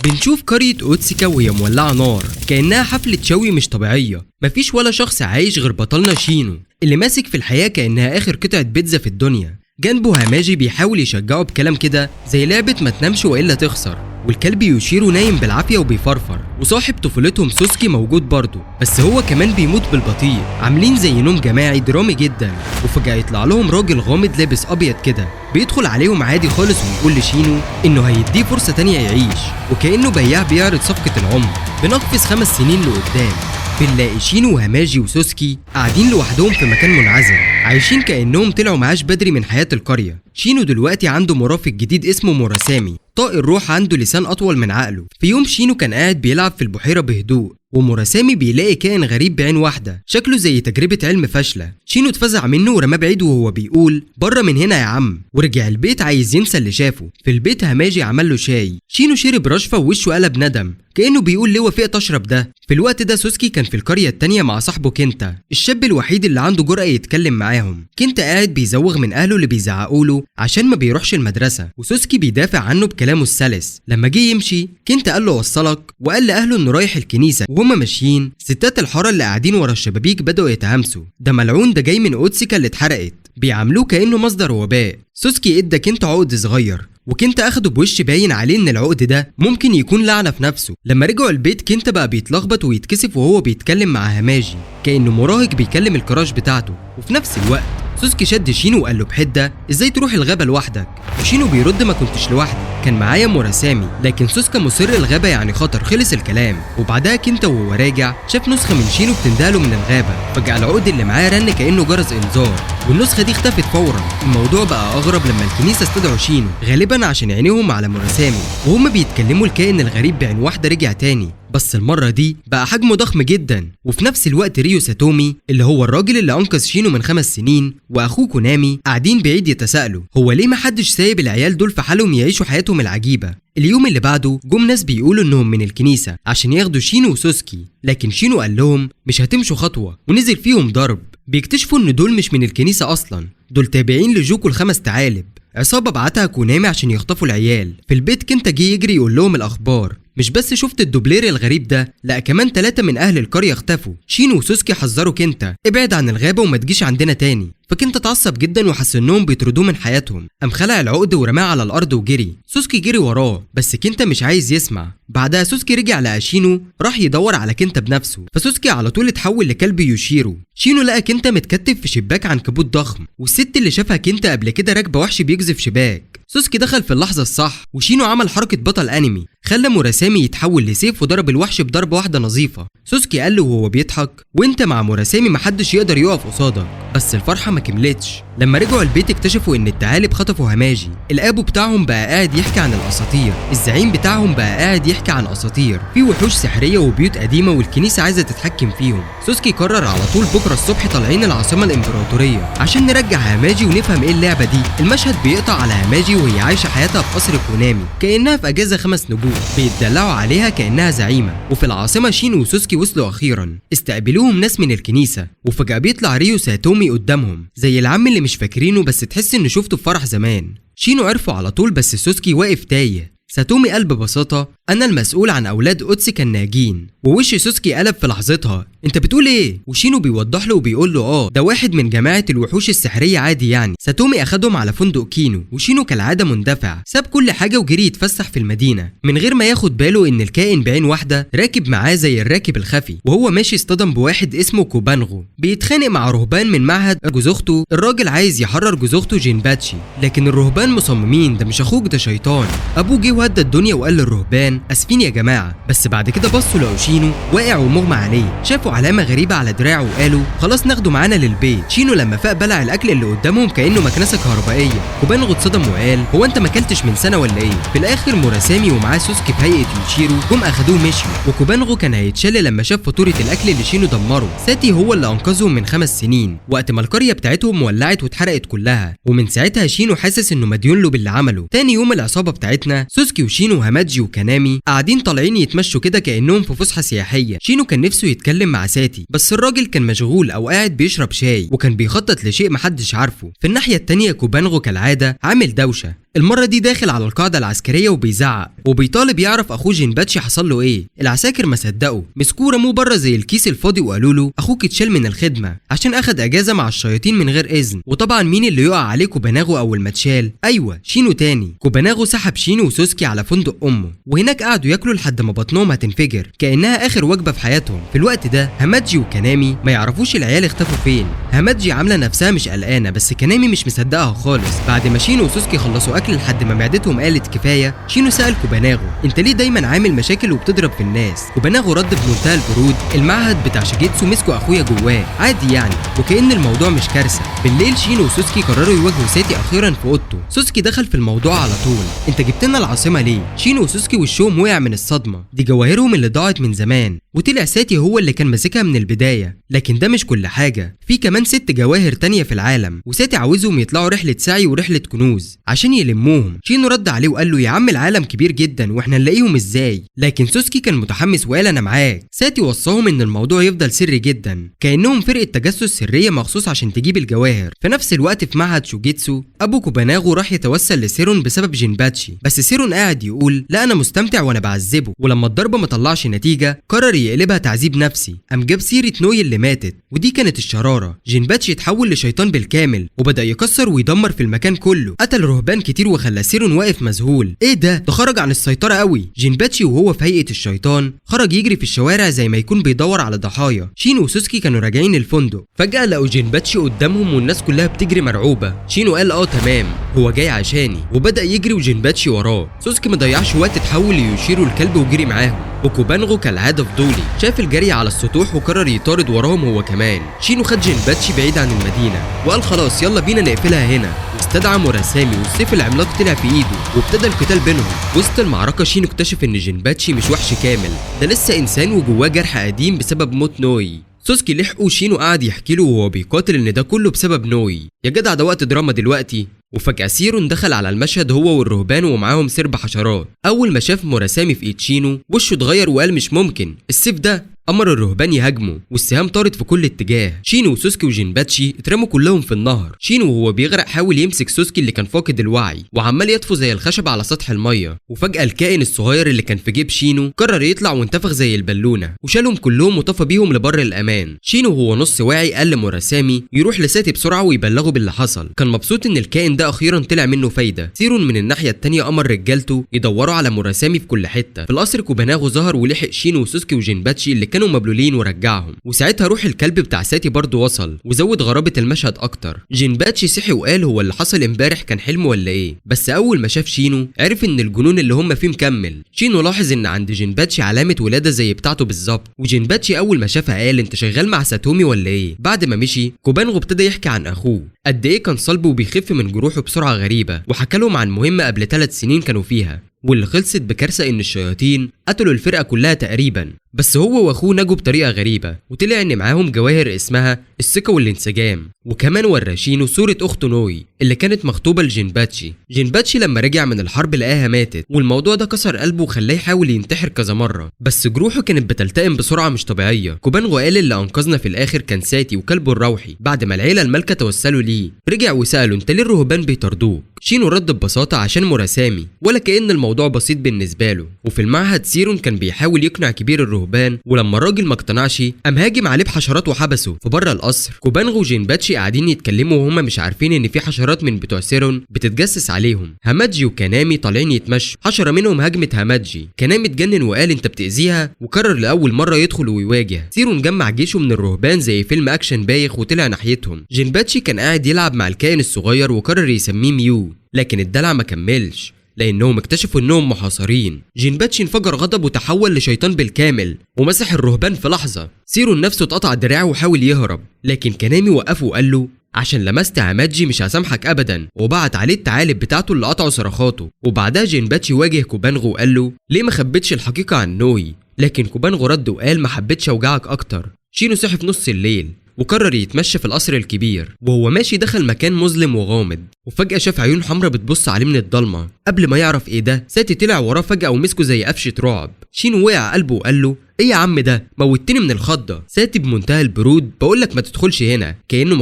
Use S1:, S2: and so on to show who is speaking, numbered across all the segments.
S1: بنشوف قرية أوتسيكا وهي مولعة نار كأنها حفلة شوي مش طبيعية. مفيش ولا شخص عايش غير بطلنا شينو اللي ماسك في الحياة كأنها آخر قطعة بيتزا في الدنيا. جنبه هاماجي بيحاول يشجعه بكلام كده زي لعبة ما تنامش وإلا تخسر، والكلب يوشيرو نايم بالعافية وبيفرفر، وصاحب طفولتهم سوسكي موجود برضه بس هو كمان بيموت بالبطيء. عاملين زي نوم جماعي درامي جدا، وفجأة يطلع لهم راجل غامض لابس أبيض كده بيدخل عليهم عادي خالص ويقول لشينو إنه هيديه فرصة تانية يعيش، وكأنه بياع بيعرض صفقة العمر. بنقفز 5 سنين لقدام، بنلاقي شينو وهاماجي وسوسكي قاعدين لوحدهم في مكان منعزل عايشين كأنهم طلعوا معاش بدري من حياة القرية. شينو دلوقتي عنده مرافق جديد اسمه موراسامي، طائر روح عنده لسان أطول من عقله. في يوم شينو كان قاعد بيلعب في البحيرة بهدوء، وموراسامي بيلاقي كائن غريب بعين واحدة شكله زي تجربة علم فاشلة. شينو اتفزع منه ورماه بعيد وهو بيقول بره من هنا يا عم، ورجع البيت عايز ينسى اللي شافه. في البيت هاماجي عمل له شاي، شينو شرب رشفة ووشه قلب ندم كأنه بيقول ليه وافقت اشرب ده. في الوقت ده سوسكي كان في القرية التانية مع صاحبه كينتا، الشاب الوحيد اللي عنده جرأة يتكلم معاهم. كينتا قاعد بيزوغ من اهله اللي بيزعقوا له عشان ما بيروحش المدرسة، وسوسكي بيدافع عنه بكلامه السلس. لما جه يمشي كينتا قال له وصلك، وقال لاهله انه رايح الكنيسة. وهما ماشيين ستات الحارة اللي قاعدين ورا الشبابيك بدأوا يتهامسوا، ده ملعون ده جاي من أوتسيكا اللي اتحرقت، بيعاملوه كأنه مصدر وباء. سوسكي ادى كينتا عقد صغير، وكينتا اخده بوش باين عليه ان العقد ده ممكن يكون لعنة في نفسه. لما رجعوا البيت كينتا بقى بيتلخبط ويتكسف وهو بيتكلم مع هاماجي كأنه مراهق بيكلم الكراش بتاعته. وفي نفس الوقت سوسكي شد شينو وقال له بحدة ازاي تروح الغابة لوحدك؟ وشينو بيرد ما كنتش لوحدي، كان معايا موراسامي. لكن سوسكا مصر الغابة يعني خطر. خلص الكلام. وبعدها كينتا وهو راجع شاف نسخة من شينو بتندهله من الغابة. فجأة العقد اللي معاه رن كأنه جرس انذار، والنسخة دي اختفت فورا. الموضوع بقى اغرب لما الكنيسة استدعوا شينو غالبا عشان عينيهم على موراسامي، وهم بيتكلموا الكائن الغريب بعين واحدة رجع تاني، بس المرة دي بقى حجمه ضخم جدا. وفي نفس الوقت ريو ساتومي اللي هو الراجل اللي أنقذ شينو من 5 سنين وأخوه كونامي قاعدين بعيد يتساءلوا هو ليه محدش سايب العيال دول في حالهم يعيشوا حياتهم العجيبة. اليوم اللي بعده جم ناس بيقولوا انهم من الكنيسة عشان ياخدوا شينو وسوسكي، لكن شينو قال لهم مش هتمشوا خطوة ونزل فيهم ضرب. بيكتشفوا ان دول مش من الكنيسة اصلا، دول تابعين لجوكو ال5 ثعالب، عصابة بعتها كونامي عشان يخطفوا العيال. في البيت كينتا جه يجري يقول لهم الاخبار، مش بس شفت الدوبلير الغريب ده، لا كمان 3 من اهل القرية اختفوا. شينو وسوسكي حذروا كينتا ابعد عن الغابة وما تجيش عندنا تاني، فكينتا اتعصب جدا وحس انهم بيطردوه من حياتهم. قام خلع العقد ورماه على الارض وجري. سوسكي جري وراه بس كينتا مش عايز يسمع. بعدها سوسكي رجع لقى شينو راح يدور على كينتا بنفسه، فسوسكي على طول اتحول لكلب يوشيرو. شينو لقى كينتا متكتف في شباك عنكبوت ضخم، والست اللي شافها كينتا قبل كده راكبه وحش بيجذف شباك. سوسكي دخل في اللحظة الصح، وشينو عمل حركة بطل انمي، خلى موراسامي يتحول لسيف وضرب الوحش بضربة واحدة نظيفة. سوسكي قال له وهو بيضحك وانت مع موراسامي محدش يقدر يقف قصادك. بس الفرحة ما كملتش. لما رجعوا البيت اكتشفوا ان الثعالب خطفوا هاماجي. الابو بتاعهم بقى قاعد يحكي عن الاساطير، الزعيم بتاعهم بقى قاعد يحكي عن اساطير في وحوش سحرية وبيوت قديمة والكنيسة عايزة تتحكم فيهم. سوسكي قرر على طول بكرة الصبح طالعين العاصمة الامبراطورية عشان نرجع هاماجي ونفهم ايه اللعبة دي. المشهد بيقطع على هاماجي وهي عايشة حياتها في قصر كونامي كأنها في اجازة 5 نجوم، بيتدلعوا عليها كأنها زعيمة. وفي العاصمة شينو وسوسكي وصلوا اخيرا، استقبلوهم ناس من الكنيسة، وفجأة بيطلع ريو ساتومي قدامهم زي العم اللي مش فاكرينه بس تحس انه شفته في فرح زمان. شينو عرفه على طول بس سوسكي واقف تايه. ساتومي قال ببساطة أنا المسؤول عن أولاد أوتسيكا الناجين، ووش سوسكي قلب في لحظتها أنت بتقول إيه؟ وشينو بيوضح له وبيقول له ده واحد من جماعة الوحوش السحرية عادي يعني. ساتومي أخدهم على فندق كينو، وشينو كالعادة مندفع ساب كل حاجة وجري يتفسح في المدينة من غير ما ياخد باله إن الكائن بعين واحدة راكب معاه زي الراكب الخفي. وهو ماشي اصطدم بواحد اسمه كوبانغو بيتخانق مع رهبان من معهد جوز أخته. الراجل عايز يحرر جوز أخته جينباتشي، لكن الرهبان مصممين ده مش أخوك ده شيطان. أبوه جه وهدى الدنيا وقال للرهبان اسفين يا جماعة، بس بعد كده بصوا لقوا شينو واقع ومغمى عليه. شافوا علامة غريبة على دراعه وقالوا خلاص ناخده معانا للبيت. شينو لما فاق بلع الاكل اللي قدامهم كأنه مكنسة كهربائية. كوبانغو اتصدم وقال هو انت ما اكلتش من سنة ولا ايه؟ في الاخر موراسامي ومعاه سوسكي في هيئة يوشيرو جم اخدوه مشيوا، وكوبانغو كان هيتشل لما شاف فاتورة الاكل اللي شينو دمره. ساتي هو اللي انقذهم من 5 سنين وقت ما القرية بتاعتهم ولعت واتحرقت كلها، ومن ساعتها شينو حاسس انه مديون له باللي عمله. تاني يوم العصابة بتاعتنا سوسكي وشينو وهاماجي وكانامي قاعدين طالعين يتمشوا كده كأنهم في فسحة سياحية. شينو كان نفسه يتكلم مع ساتي بس الراجل كان مشغول او قاعد بيشرب شاي وكان بيخطط لشيء محدش عارفه. في الناحية التانية كوبانغو كالعادة عامل دوشة المرة دي داخل على القاعدة العسكرية وبيزعق وبيطالب يعرف اخوه جينباتشي حصل له ايه. العساكر ما صدقوا، مسكوه رموه بره زي الكيس الفاضي وقالوا له اخوك اتشال من الخدمة عشان اخد اجازة مع الشياطين من غير اذن. وطبعا مين اللي يقع عليه كوباناغو اول ما اتشال؟ ايوه شينو تاني. كوباناغو سحب شينو وسوسكي على فندق امه، وهناك قعدوا ياكلوا لحد ما بطنهم هتنفجر كانها اخر وجبة في حياتهم. في الوقت ده هاماجي وكانامي ما يعرفوش العيال اختفوا فين. هاماجي عاملة نفسها مش قلقانة، بس كانامي مش مصدقها خالص. بعد ما شينو وسوسكي خلصوا اكل لحد ما معدتهم قالت كفايه، شينو سأل كوباناغو انت ليه دايما عامل مشاكل وبتضرب في الناس؟ كوباناغو رد بمنتهى البرود المعهد بتاع شيجيتسو مسكوا اخويا جواه عادي يعني، وكأن الموضوع مش كارثه. بالليل شينو وسوسكي قرروا يواجهوا ساتي اخيرا في اوضته. سوسكي دخل في الموضوع على طول، انت جبت لنا العاصمه ليه؟ شينو وسوسكي وشهم وقع من الصدمه، دي جواهرهم اللي ضاعت من زمان. وطلع ساتي هو اللي كان ماسكها من البدايه. لكن ده مش كل حاجه، في كمان 6 جواهر تانية في العالم، وساتي عاوزهم يطلعوا رحله سعي ورحله كنوز عشان يلموهم. شينو رد عليه وقال له يا عم العالم كبير جدا واحنا نلاقيهم ازاي؟ لكن سوسكي كان متحمس وقال انا معاك. ساتي وصاهم ان الموضوع يفضل سري جدا، كانهم فرقه تجسس سريه مخصوص عشان تجيب الجواهر. في نفس الوقت في معهد شوجيتسو ابو كوباناغو راح يتوسل لسيرون بسبب جينباتشي، بس سيرون قاعد يقول لا انا مستمتع وانا بعذبه. ولما الضربه ما طلعش نتيجه قرر يقلبها تعذيب نفسي، قام جاب سيره نوي اللي ماتت ودي كانت الشراره. جينباتشي اتحول لشيطان بالكامل وبدا يكسر ويدمر في المكان كله، قتل رهبان كتير وخلى سيرون واقف مذهول. ايه ده خرج عن السيطره قوي. جينباتشي وهو في هيئه الشيطان خرج يجري في الشوارع زي ما يكون بيدور على ضحايا. شينو وسوسكي كانوا راجعين الفندق، فجاه لقوا جينباتشي قدامهم والناس كلها بتجري مرعوبه. شينو قال تمام هو جاي عشاني، وبدا يجري وجينباتشي وراه. سوسكي ما ضيعش وقت، اتحول ليوشيرو الكلب وجري معاهم. وكوبانغو كالعاده فضولي شاف الجري على السطوح وقرر يطارد وراهم هو كمان. شينو خد جينباتشي بعيد عن المدينه وقال خلاص يلا بينا نقفلها هنا، واستدعى مراسامي والسيف العملاق طلع في ايده وابتدى القتال بينهم. وسط المعركه شينو اكتشف ان جينباتشي مش وحش كامل، ده لسه انسان وجواه جرح قديم بسبب موت نوي. سوسكي لحقه وشينو قعد يحكي له وهو بيقاتل ان ده كله بسبب نوي. يا جدع ده وقت دراما دلوقتي. وفجأة سيرون دخل على المشهد هو والرهبان ومعاهم سرب حشرات. أول ما شاف مراسامي في إيد شينو وشه اتغير وقال مش ممكن السيف ده. أمر الرهبان يهاجموا والسهام طارت في كل اتجاه. شينو وسوسكي وجينباتشي اترموا كلهم في النهر. شينو وهو بيغرق حاول يمسك سوسكي اللي كان فاقد الوعي وعمال يطفو زي الخشب على سطح الميه. وفجأة الكائن الصغير اللي كان في جيب شينو قرر يطلع وانتفخ زي البالونه وشالهم كلهم وطفى بيهم لبر الأمان. شينو وهو نص واعي قال لمراسامي يروح لساتي بسرعة ويبلغه باللي حصل. كان مبسوط ان الكائن ده أخيرا طلع منه فايدة. سيرون من الناحية التانية أمر رجالته يدوروا على مراسامي في كل حتة. في القصر كوباناغو ظهر ولحق شينو وسوسكي وجينباتشي اللي كانوا مبلولين ورجعهم. وساعتها روح الكلب بتاع ساتي برضه وصل وزود غرابة المشهد أكتر. جينباتشي صحي وقال هو اللي حصل امبارح كان حلم ولا إيه؟ بس أول ما شاف شينو عرف إن الجنون اللي هم فيه مكمل. شينو لاحظ إن عند جينباتشي علامة ولادة زي بتاعته بالظبط، وجينباتشي أول ما شافها قال أنت شغال مع ساتومي ولا إيه؟ بعد ما مشي كوبانغو ابتدى يحكي عن أخوه قد إيه كان صلب وبيخف من جروحه بسرعة غريبة، وحكى لهم عن مهمة قبل 3 سنين كانوا فيها واللي خلصت بكارثة إن الشياطين قتلوا الفرقة كلها تقريبا. بس هو واخوه نجوا بطريقة غريبة وطلع ان معاهم جواهر اسمها الثقة والانسجام. وكمان ورى شينو صورة اخته نوي اللي كانت مخطوبة لجينباتشي. جينباتشي لما رجع من الحرب لقاها ماتت، والموضوع ده كسر قلبه وخلاه يحاول ينتحر كذا مرة، بس جروحه كانت بتلتئم بسرعة مش طبيعية. كوبانغو قال اللي انقذنا في الاخر كان ساتي وكلبه الروحي. بعد ما العيلة المالكة توسلوا ليه رجع وسأله انت ليه الرهبان بيطاردوك؟ شينو رد ببساطة عشان مراسامي، ولا كأن الموضوع بسيط بالنسبة له. وفي المعهد سيرون كان بيحاول يقنع كبير الرهبان، ولما الراجل ما اقتنعش قام هاجم عليه بحشرات وحبسه في بره القصر. كوبانغو وجينباتشي قاعدين يتكلموا وهم مش عارفين ان في حشرات من بتوع سيرون بتتجسس عليهم. هاماجي وكانامي طالعين يتمشوا، حشرة منهم هاجمت هاماجي. كانامي اتجنن وقال انت بتأذيها، وقرر لأول مرة يدخل ويواجه. سيرون جمع جيشه من الرهبان زي فيلم اكشن بايخ وطلع ناحيتهم. جينباتشي كان قاعد يلعب مع الكائن الصغير وقرر يسميه ميو، لكن الدلع ما كملش لانهم اكتشفوا انهم محاصرين. جينباتشي انفجر غضب وتحول لشيطان بالكامل ومسح الرهبان في لحظه. سيرون نفسه اتقطع دراعه وحاول يهرب، لكن كانامي وقفه وقال له عشان لمست هاماجي مش هسامحك ابدا، وبعت عليه الثعالب بتاعته اللي قطعوا صرخاته. وبعدها جينباتشي واجه كوبانغو وقال له ليه ما خبتش الحقيقه عن نوي؟ لكن كوبانغو رد وقال ما حبيتش اوجعك اكتر. شينو صحي في نص الليل وقرر يتمشى في القصر الكبير، وهو ماشي دخل مكان مظلم وغامض، وفجأة شاف عيون حمرا بتبص عليه من الضلمة. قبل ما يعرف ايه ده ساتي طلع وراه فجأة ومسكه زي قفشة رعب. شينو وقع قلبه وقال له ايه يا عم ده موتني من الخضه. ساتي بمنتهى البرود بقول لك ما تدخلش هنا، كانه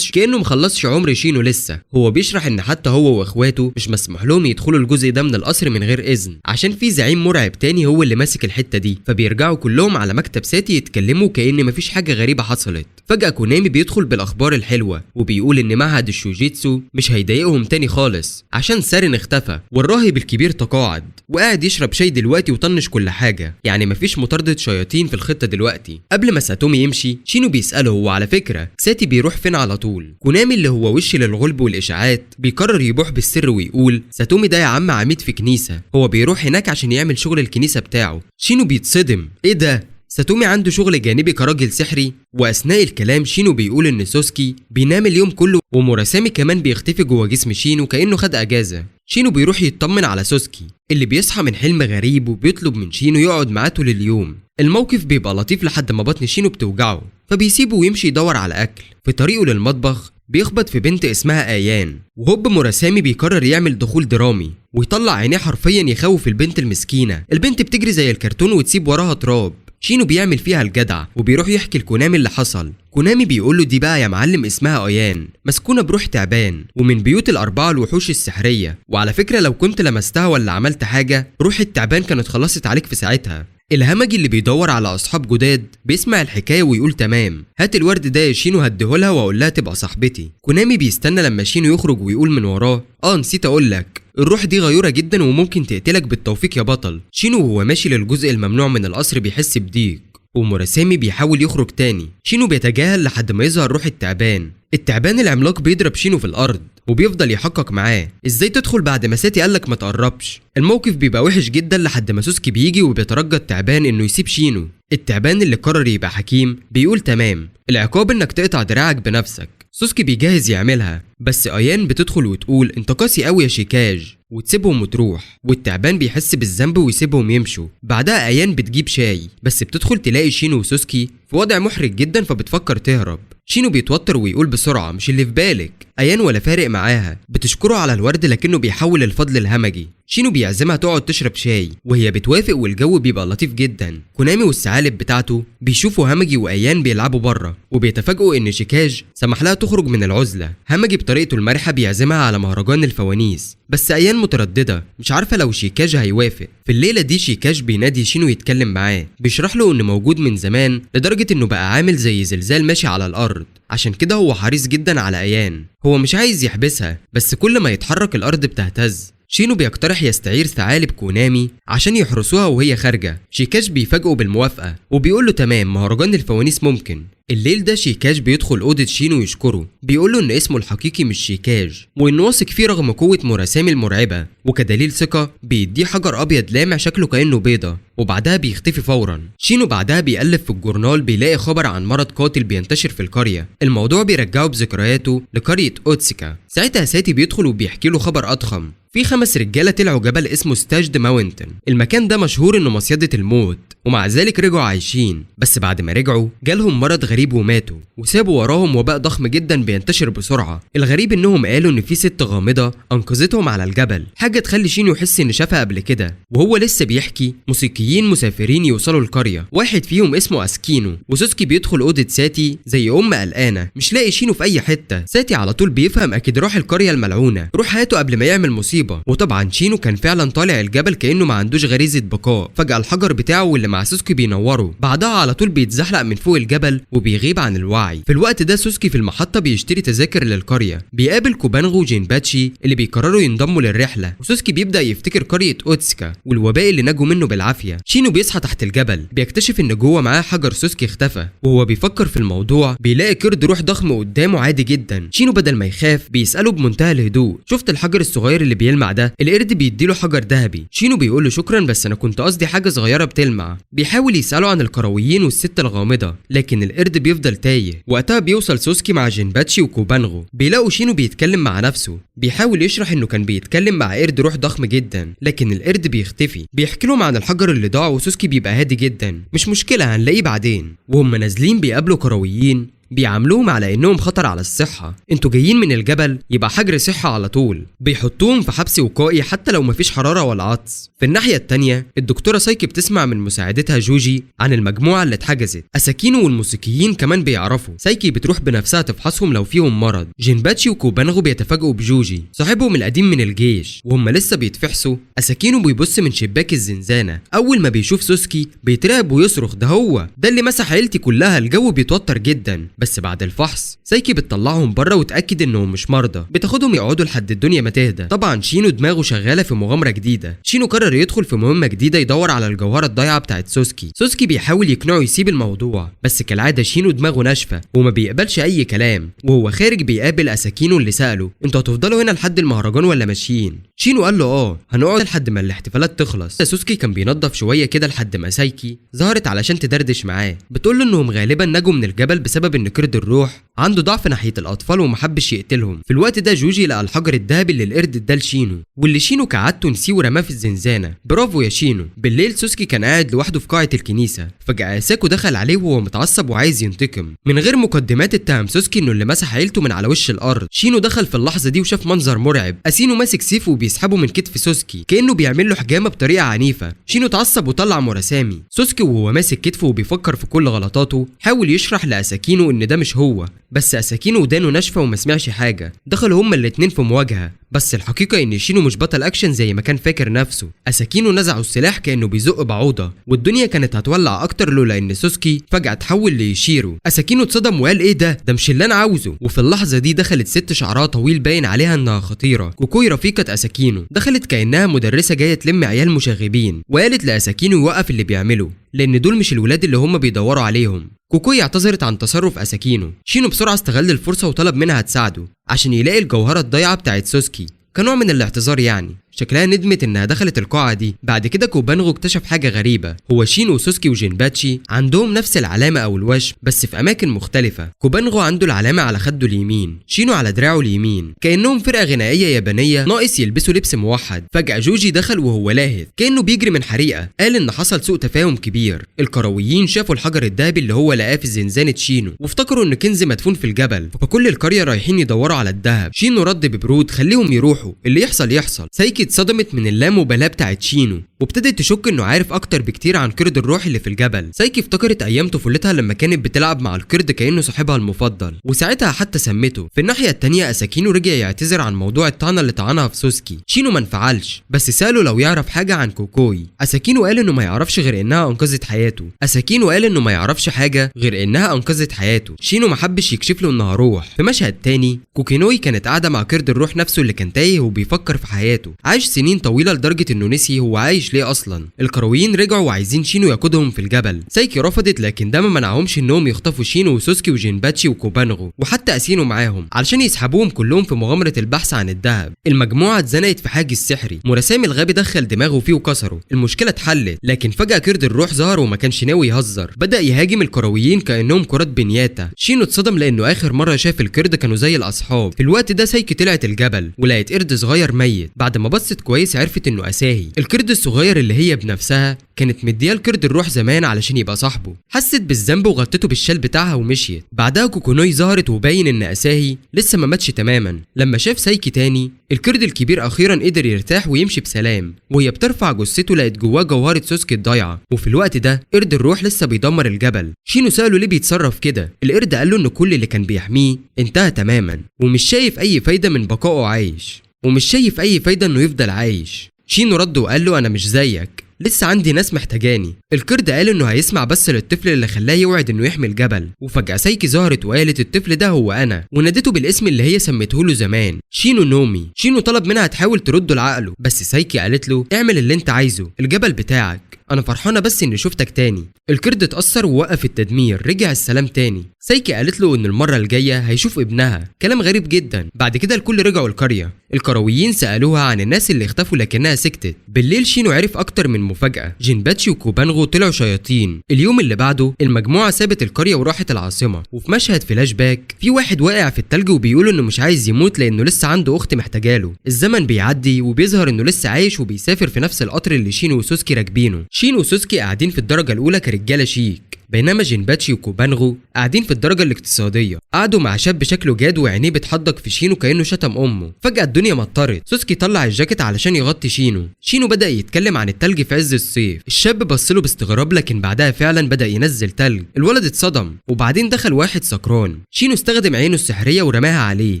S1: مخلصش عمر شينو لسه. هو بيشرح ان حتى هو واخواته مش مسموح لهم يدخلوا الجزء ده من القصر من غير اذن، عشان في زعيم مرعب تاني هو اللي ماسك الحته دي. فبيرجعوا كلهم على مكتب ساتي يتكلموا كأن مفيش حاجه غريبه حصلت. فجأة كونامي بيدخل بالاخبار الحلوه وبيقول ان معهد الشوجيتسو مش هيضايقهم تاني خالص عشان سارين اختفى والراهب الكبير تقاعد وقاعد يشرب شاي دلوقتي وطنش كل حاجه، يعني مفيش مطاردة شياطين في الخطه دلوقتي. قبل ما ساتومي يمشي شينو بيسأله هو على فكره ساتي بيروح فين على طول. كونامي اللي هو وش للغلب والاشاعات بيقرر يبوح بالسر ويقول ساتومي ده يا عم عميد في كنيسه، هو بيروح هناك عشان يعمل شغل الكنيسه بتاعه. شينو بيتصدم، ايه ده؟ ساتومي عنده شغل جانبي كراجل سحري؟ واثناء الكلام شينو بيقول ان سوسكي بينام اليوم كله وموراسامي كمان بيختفي جوه جسم شينو كانه خد اجازه. شينو بيروح يطمن على سوسكي اللي بيصحى من حلم غريب وبيطلب من شينو يقعد معاه طول اليوم. الموقف بيبقى لطيف لحد ما بطن شينو بتوجعه فبيسيبه ويمشي يدور على اكل. في طريقه للمطبخ بيخبط في بنت اسمها ايان، وهوب موراسامي بيقرر يعمل دخول درامي ويطلع عينيه حرفيا يخوف البنت المسكينه. البنت بتجري زي الكرتون وتسيب وراها تراب. شينو بيعمل فيها الجدع وبيروح يحكي لكونامي اللي حصل. كونامي بيقول له دي بقى يا معلم اسمها ايان، مسكونه بروح تعبان ومن بيوت الاربعه الوحوش السحريه، وعلى فكره لو كنت لمستها ولا عملت حاجه روح التعبان كانت خلصت عليك في ساعتها. الهمجي اللي بيدور على اصحاب جداد بيسمع الحكايه ويقول تمام، هات الورد ده يا شينو هديهولها واقول لها تبقى صاحبتي. كونامي بيستنى لما شينو يخرج ويقول من وراه نسيت اقول لك الروح دي غيورة جدا وممكن تقتلك بالتوفيق يا بطل. شينو وهو ماشي للجزء الممنوع من القصر بيحس بضيق وموراسامي بيحاول يخرج تاني. شينو بيتجاهل لحد ما يظهر روح التعبان. التعبان العملاق بيضرب شينو في الارض وبيفضل يحقق معاه ازاي تدخل بعد ما ساتي قالك ما تقربش. الموقف بيبقى وحش جدا لحد ما سوسكي بيجي وبيترجى التعبان انه يسيب شينو. التعبان اللي قرر يبقى حكيم بيقول تمام، العقاب انك تقطع دراعك بنفسك. سوسكي بيجهز يعملها بس ايان بتدخل وتقول انت قاسي قوي يا شيكاج وتسيبهم وتروح، والتعبان بيحس بالذنب ويسيبهم يمشوا. بعدها ايان بتجيب شاي بس بتدخل تلاقي شينو وسوسكي في وضع محرج جدا فبتفكر تهرب. شينو بيتوتر ويقول بسرعه مش اللي في بالك. ايان ولا فارق معاها بتشكره على الورد لكنه بيحول الفضل الهمجي. شينو بيعزمها تقعد تشرب شاي وهي بتوافق والجو بيبقى لطيف جدا. كونامي والثعالب بتاعته بيشوفوا همجي وايان بيلعبوا بره وبيتفاجئوا ان شيكاج سمح لها تخرج من العزله. همجي بطريقته المرحه بيعزمها على مهرجان الفوانيس بس ايان متردده مش عارفه لو شيكاج هيوافق. في الليله دي شيكاج بينادي شينو يتكلم معاه، بيشرح له انه موجود من زمان لدرجه انه بقى عامل زي زلزال ماشي على الارض، عشان كده هو حريص جدا على ايان. هو مش عايز يحبسها بس كل ما يتحرك الارض بتهتز. شينو بيقترح يستعير ثعالب كونامي عشان يحرسوها وهي خارجه. شيكاج بيفاجئه بالموافقه وبيقول له تمام مهرجان الفوانيس ممكن. الليل ده شيكاج بيدخل اوضه شينو يشكره، بيقول له ان اسمه الحقيقي مش شيكاج وانه واثق فيه رغم قوه موراسامي المرعبه، وكدليل ثقه بيديه حجر ابيض لامع شكله كانه بيضه وبعدها بيختفي فورا. شينو بعدها بيقلب في الجورنال بيلاقي خبر عن مرض قاتل بينتشر في القريه. الموضوع بيرجعه بذكرياته لقريه اوتسكا. ساعتها ساتي بيدخل وبيحكي له خبر اضخم، في 5 رجاله طلعوا جبل اسمه ستاجد ماونتن. المكان ده مشهور انه مصيده الموت ومع ذلك رجعوا عايشين، بس بعد ما رجعوا جالهم مرض غريب وماتوا وسابوا وراهم وباء ضخم جدا بينتشر بسرعه. الغريب انهم قالوا ان في ست غامضه انقذتهم على الجبل، حاجه تخلي شينو يحس ان شافها قبل كده. وهو لسه بيحكي موسيقيين مسافرين يوصلوا القريه، واحد فيهم اسمه اسكينو. وسوسكي بيدخل اوضه ساتي زي قلقانه مش لاقي شينو في اي حته. ساتي على طول بيفهم اكيد راح القريه الملعونه، روح حياته قبل ما يعمل مصيبه. وطبعا شينو كان فعلا طالع الجبل كانه ما عندوش غريزه بقاء. فجاه الحجر بتاعه واللي مع سوسكي بينوره، بعدها على طول بيتزحلق من فوق الجبل وبيغيب عن الوعي. في الوقت ده سوسكي في المحطه بيشتري تذاكر للقريه، بيقابل كوبانغو وجينباتشي اللي بيقرروا ينضموا للرحله، وسوسكي بيبدا يفتكر قريه اوتسكا والوباء اللي نجوا منه بالعافيه. شينو بيصحى تحت الجبل بيكتشف ان جوه معاه حجر سوسكي اختفى، وهو بيفكر في الموضوع بيلاقي قرد روح ضخم قدامه عادي جدا. شينو بدل ما يخاف بيساله بمنتهى الهدوء شفت الحجر الصغير اللي بيلمع ده؟ القرد بيديله حجر ذهبي. شينو بيقول له شكرا بس انا كنت قصدي حاجه صغيره بتلمع. بيحاول يساله عن القرويين والست الغامضه لكن القرد بيفضل تايه. وقتها بيوصل سوسكي مع جينباتشي وكوبانغو، بيلاقوا شينو بيتكلم مع نفسه، بيحاول يشرح انه كان بيتكلم مع قرد روح ضخم جدا لكن القرد بيختفي. بيحكي لهم عن الحجر اللي ضاع وسوسكي بيبقى هادي جدا مش مشكله هنلاقيه بعدين. وهم نازلين بيقابلوا قرويين بيعاملوهم على انهم خطر على الصحة، انتوا جايين من الجبل يبقى حجر صحة على طول. بيحطوهم في حبس وقائي حتى لو مفيش حرارة ولا عطس. في الناحية التانية الدكتورة سايكي بتسمع من مساعدتها جوجي عن المجموعة اللي اتحجزت. اساكينو والموسيقيين كمان بيعرفوا. سايكي بتروح بنفسها تفحصهم لو فيهم مرض. جينباتشي وكوبانغو بيتفاجئوا بجوجي صاحبهم القديم من الجيش، وهم لسه بيتفحصوا اساكينو بيبص من شباك الزنزانة. اول ما بيشوف سوسكي بيترعب ويصرخ ده اللي مسح عيلتي كلها. الجو بيتوتر جدا. بس بعد الفحص سايكي بتطلعهم بره وتاكد انهم مش مرضى. بتاخدهم يقعدوا لحد الدنيا ما تهدى. طبعا شينو دماغه شغاله في مغامره جديده. شينو قرر يدخل في مهمه جديده يدور على الجوهره الضايعه بتاعت سوسكي. سوسكي بيحاول يقنعه يسيب الموضوع، بس كالعاده شينو دماغه ناشفه وما بيقبلش اي كلام. وهو خارج بيقابل اساكينو اللي ساله انتوا هتفضلوا هنا لحد المهرجان ولا ماشيين؟ شينو قال له هنقعد لحد ما الاحتفالات تخلص. سوسكي كان بينظف شويه كده لحد ما سايكي ظهرت علشان تدردش معاه. بتقول له انهم غالبا نجوا من الجبل بسبب ان قرد الروح عنده ضعف ناحيه الاطفال ومحبش يقتلهم. في الوقت ده جوجي لقى الحجر الذهبي اللي القرد اداه لشينو، واللي شينو كعادته نسيه ورماه في الزنزانه. برافو يا شينو. بالليل سوسكي كان قاعد لوحده في قاعه الكنيسه. فجاه ساكو دخل عليه وهو متعصب وعايز ينتقم. من غير مقدمات اتهم سوسكي انه اللي مسح عيلته من على وش الارض. شينو دخل في اللحظه دي وشاف منظر مرعب. اسينو ماسك سيفه وبيسحبه من كتف سوسكي كانه بيعمل له حجامه بطريقه عنيفه. شينو اتعصب وطلع مراسامي. سوسكي وهو ماسك كتفه وبيفكر في كل غلطاته حاول يشرح لاساكينو ان ده مش هو، بس اساكينو ودانه ناشفه وما سمعش حاجه. دخلوا هما الاتنين في مواجهه، بس الحقيقه ان شينو مش بطل اكشن زي ما كان فاكر نفسه. اساكينو نزعوا السلاح كانه بيزق بعوضه، والدنيا كانت هتولع اكتر لولا ان سوسكي فجاه اتحول ليشيرو. اساكينو اتصدم وقال ايه ده مش اللي انا عاوزه. وفي اللحظه دي دخلت ست شعرها طويل باين عليها انها خطيره. كوكوي رفيقه اساكينو دخلت كانها مدرسه جايه تلم عيال مشاغبين، وقالت لاساكينو يوقف اللي بيعمله لان دول مش الولاد اللي هم بيدوروا عليهم. كوكوي اعتذرت عن تصرف اساكينو. شينو بسرعه استغل الفرصه وطلب منها تساعده عشان يلاقي الجوهره الضايعه بتاعت سوسكي كنوع من الاعتذار يعني. شكلها ندمت انها دخلت القاعه دي. بعد كده كوبانغو اكتشف حاجه غريبه. هو شينو وسوسكي وجينباتشي عندهم نفس العلامه او الوشم بس في اماكن مختلفه. كوبانغو عنده العلامه على خده اليمين، شينو على دراعه اليمين، كانهم فرقه غنائيه يابانيه ناقص يلبسوا لبس موحد. فجاه جوجي دخل وهو لاهث كانه بيجري من حريقه. قال ان حصل سوء تفاهم كبير. القرويين شافوا الحجر الذهبي اللي هو لقاه في زنزانه شينو وافتكروا ان كنز مدفون في الجبل، فكل القريه رايحين يدوروا على الذهب. شينو رد ببرود خليهم يروحوا، اللي يحصل يحصل. سايكي اتصدمت من اللامبالاه بتاعت شينو وابتدت تشك انه عارف اكتر بكتير عن قرد الروح اللي في الجبل. سايكي افتكرت ايام طفولتها لما كانت بتلعب مع القرد كانه صاحبها المفضل، وساعتها حتى سمته. في الناحيه التانيه اساكينو رجع يعتذر عن موضوع الطعنه اللي طعنها في سوسكي. شينو ما انفعلش بس ساله لو يعرف حاجه عن كوكوي. اساكينو قال انه ما يعرفش غير انها انقذت حياته. اساكينو قال انه ما يعرفش حاجه غير انها انقذت حياته. شينو ما حبش يكشف له انها روح. في مشهد تاني كوكينوي كانت قاعده مع قرد الروح نفسه اللي كان تايه وبيفكر في حياته. عاش سنين طويله لدرجه انه نسي هو عايش ليه اصلا. القرويين رجعوا وعايزين شينو يقودهم في الجبل. سايكي رفضت لكن ده ما منعهمش انهم يخطفوا شينو وسوسكي وجينباتشي وكوبانغو وحتى اسينو معاهم علشان يسحبوهم كلهم في مغامره البحث عن الذهب. المجموعه اتزنقت في حاجز سحري. مراسامي الغبي دخل دماغه فيه وكسره. المشكله اتحلت لكن فجاه قرد الروح ظهر وما كانش ناوي يهزر. بدا يهاجم القرويين كانهم كرات بنياتا. شينو اتصدم لانه اخر مره شاف القرد كانوا زي الاصحاب. في الوقت ده سايكي طلعت الجبل ولقت قرد صغير ميت. بعد ما بصت كويس عرفت انه اساهي، القرد الصغير اللي هي بنفسها كانت مديه القرد الروح زمان علشان يبقى صاحبه. حست بالذنب وغطته بالشال بتاعها ومشيت. بعدها كوكونوي ظهرت وباين ان اساهي لسه ما ماتش تماما. لما شاف سايكي تاني القرد الكبير اخيرا قدر يرتاح ويمشي بسلام، وهي بترفع جثته لقت جواه جوهره سوسكي الضايعه. وفي الوقت ده قرد الروح لسه بيدمر الجبل. شينو ساله ليه بيتصرف كده. القرد قال له ان كل اللي كان بيحميه انتهى تماما ومش شايف اي فايده من بقائه عايش، ومش شايف اي فايده انه يفضل عايش. شينو رد وقال له انا مش زيك، لسه عندي ناس محتاجاني. القرد قال انه هيسمع بس للطفل اللي خلاه يوعد انه يحمي الجبل. وفجأة سايكي ظهرت وقالت الطفل ده هو انا، ونادته بالاسم اللي هي سمته له زمان، شينو نومي. شينو طلب منها تحاول ترده لعقله بس سايكي قالت له اعمل اللي انت عايزه، الجبل بتاعك، انا فرحانه بس اني شفتك تاني. القرد اتأثر ووقف التدمير، رجع السلام تاني. سايكي قالت له ان المره الجايه هيشوف ابنها. كلام غريب جدا. بعد كده الكل رجعوا القريه. القرويين سالوها عن الناس اللي اختفوا لكنها سكتت. بالليل شينو عرف اكتر من مفاجاه. جينباتشي وكوبانغو طلعوا شياطين. اليوم اللي بعده المجموعه سابت القريه وراحت العاصمه. وفي مشهد فلاش باك في واحد واقع في التلج وبيقول انه مش عايز يموت لانه لسه عنده اخت محتاجاله. الزمن بيعدي وبيظهر انه لسه عايش وبيسافر في نفس القطر اللي شينو وسوسكي راكبينه. شينو وسوسكي قاعدين في الدرجه الاولى كرجاله شيك. بينما جينباتشي وكوبانغو قاعدين في الدرجة الاقتصادية. قعدوا مع شاب شكله جاد وعينيه بتحدق في شينو كأنه شتم أمه. فجأة الدنيا مطرت. سوسكي طلع الجاكيت علشان يغطي شينو. شينو بدأ يتكلم عن التلج في عز الصيف. الشاب بصله باستغراب لكن بعدها فعلا بدأ ينزل تلج. الولد اتصدم وبعدين دخل واحد سكران. شينو استخدم عينه السحرية ورماها عليه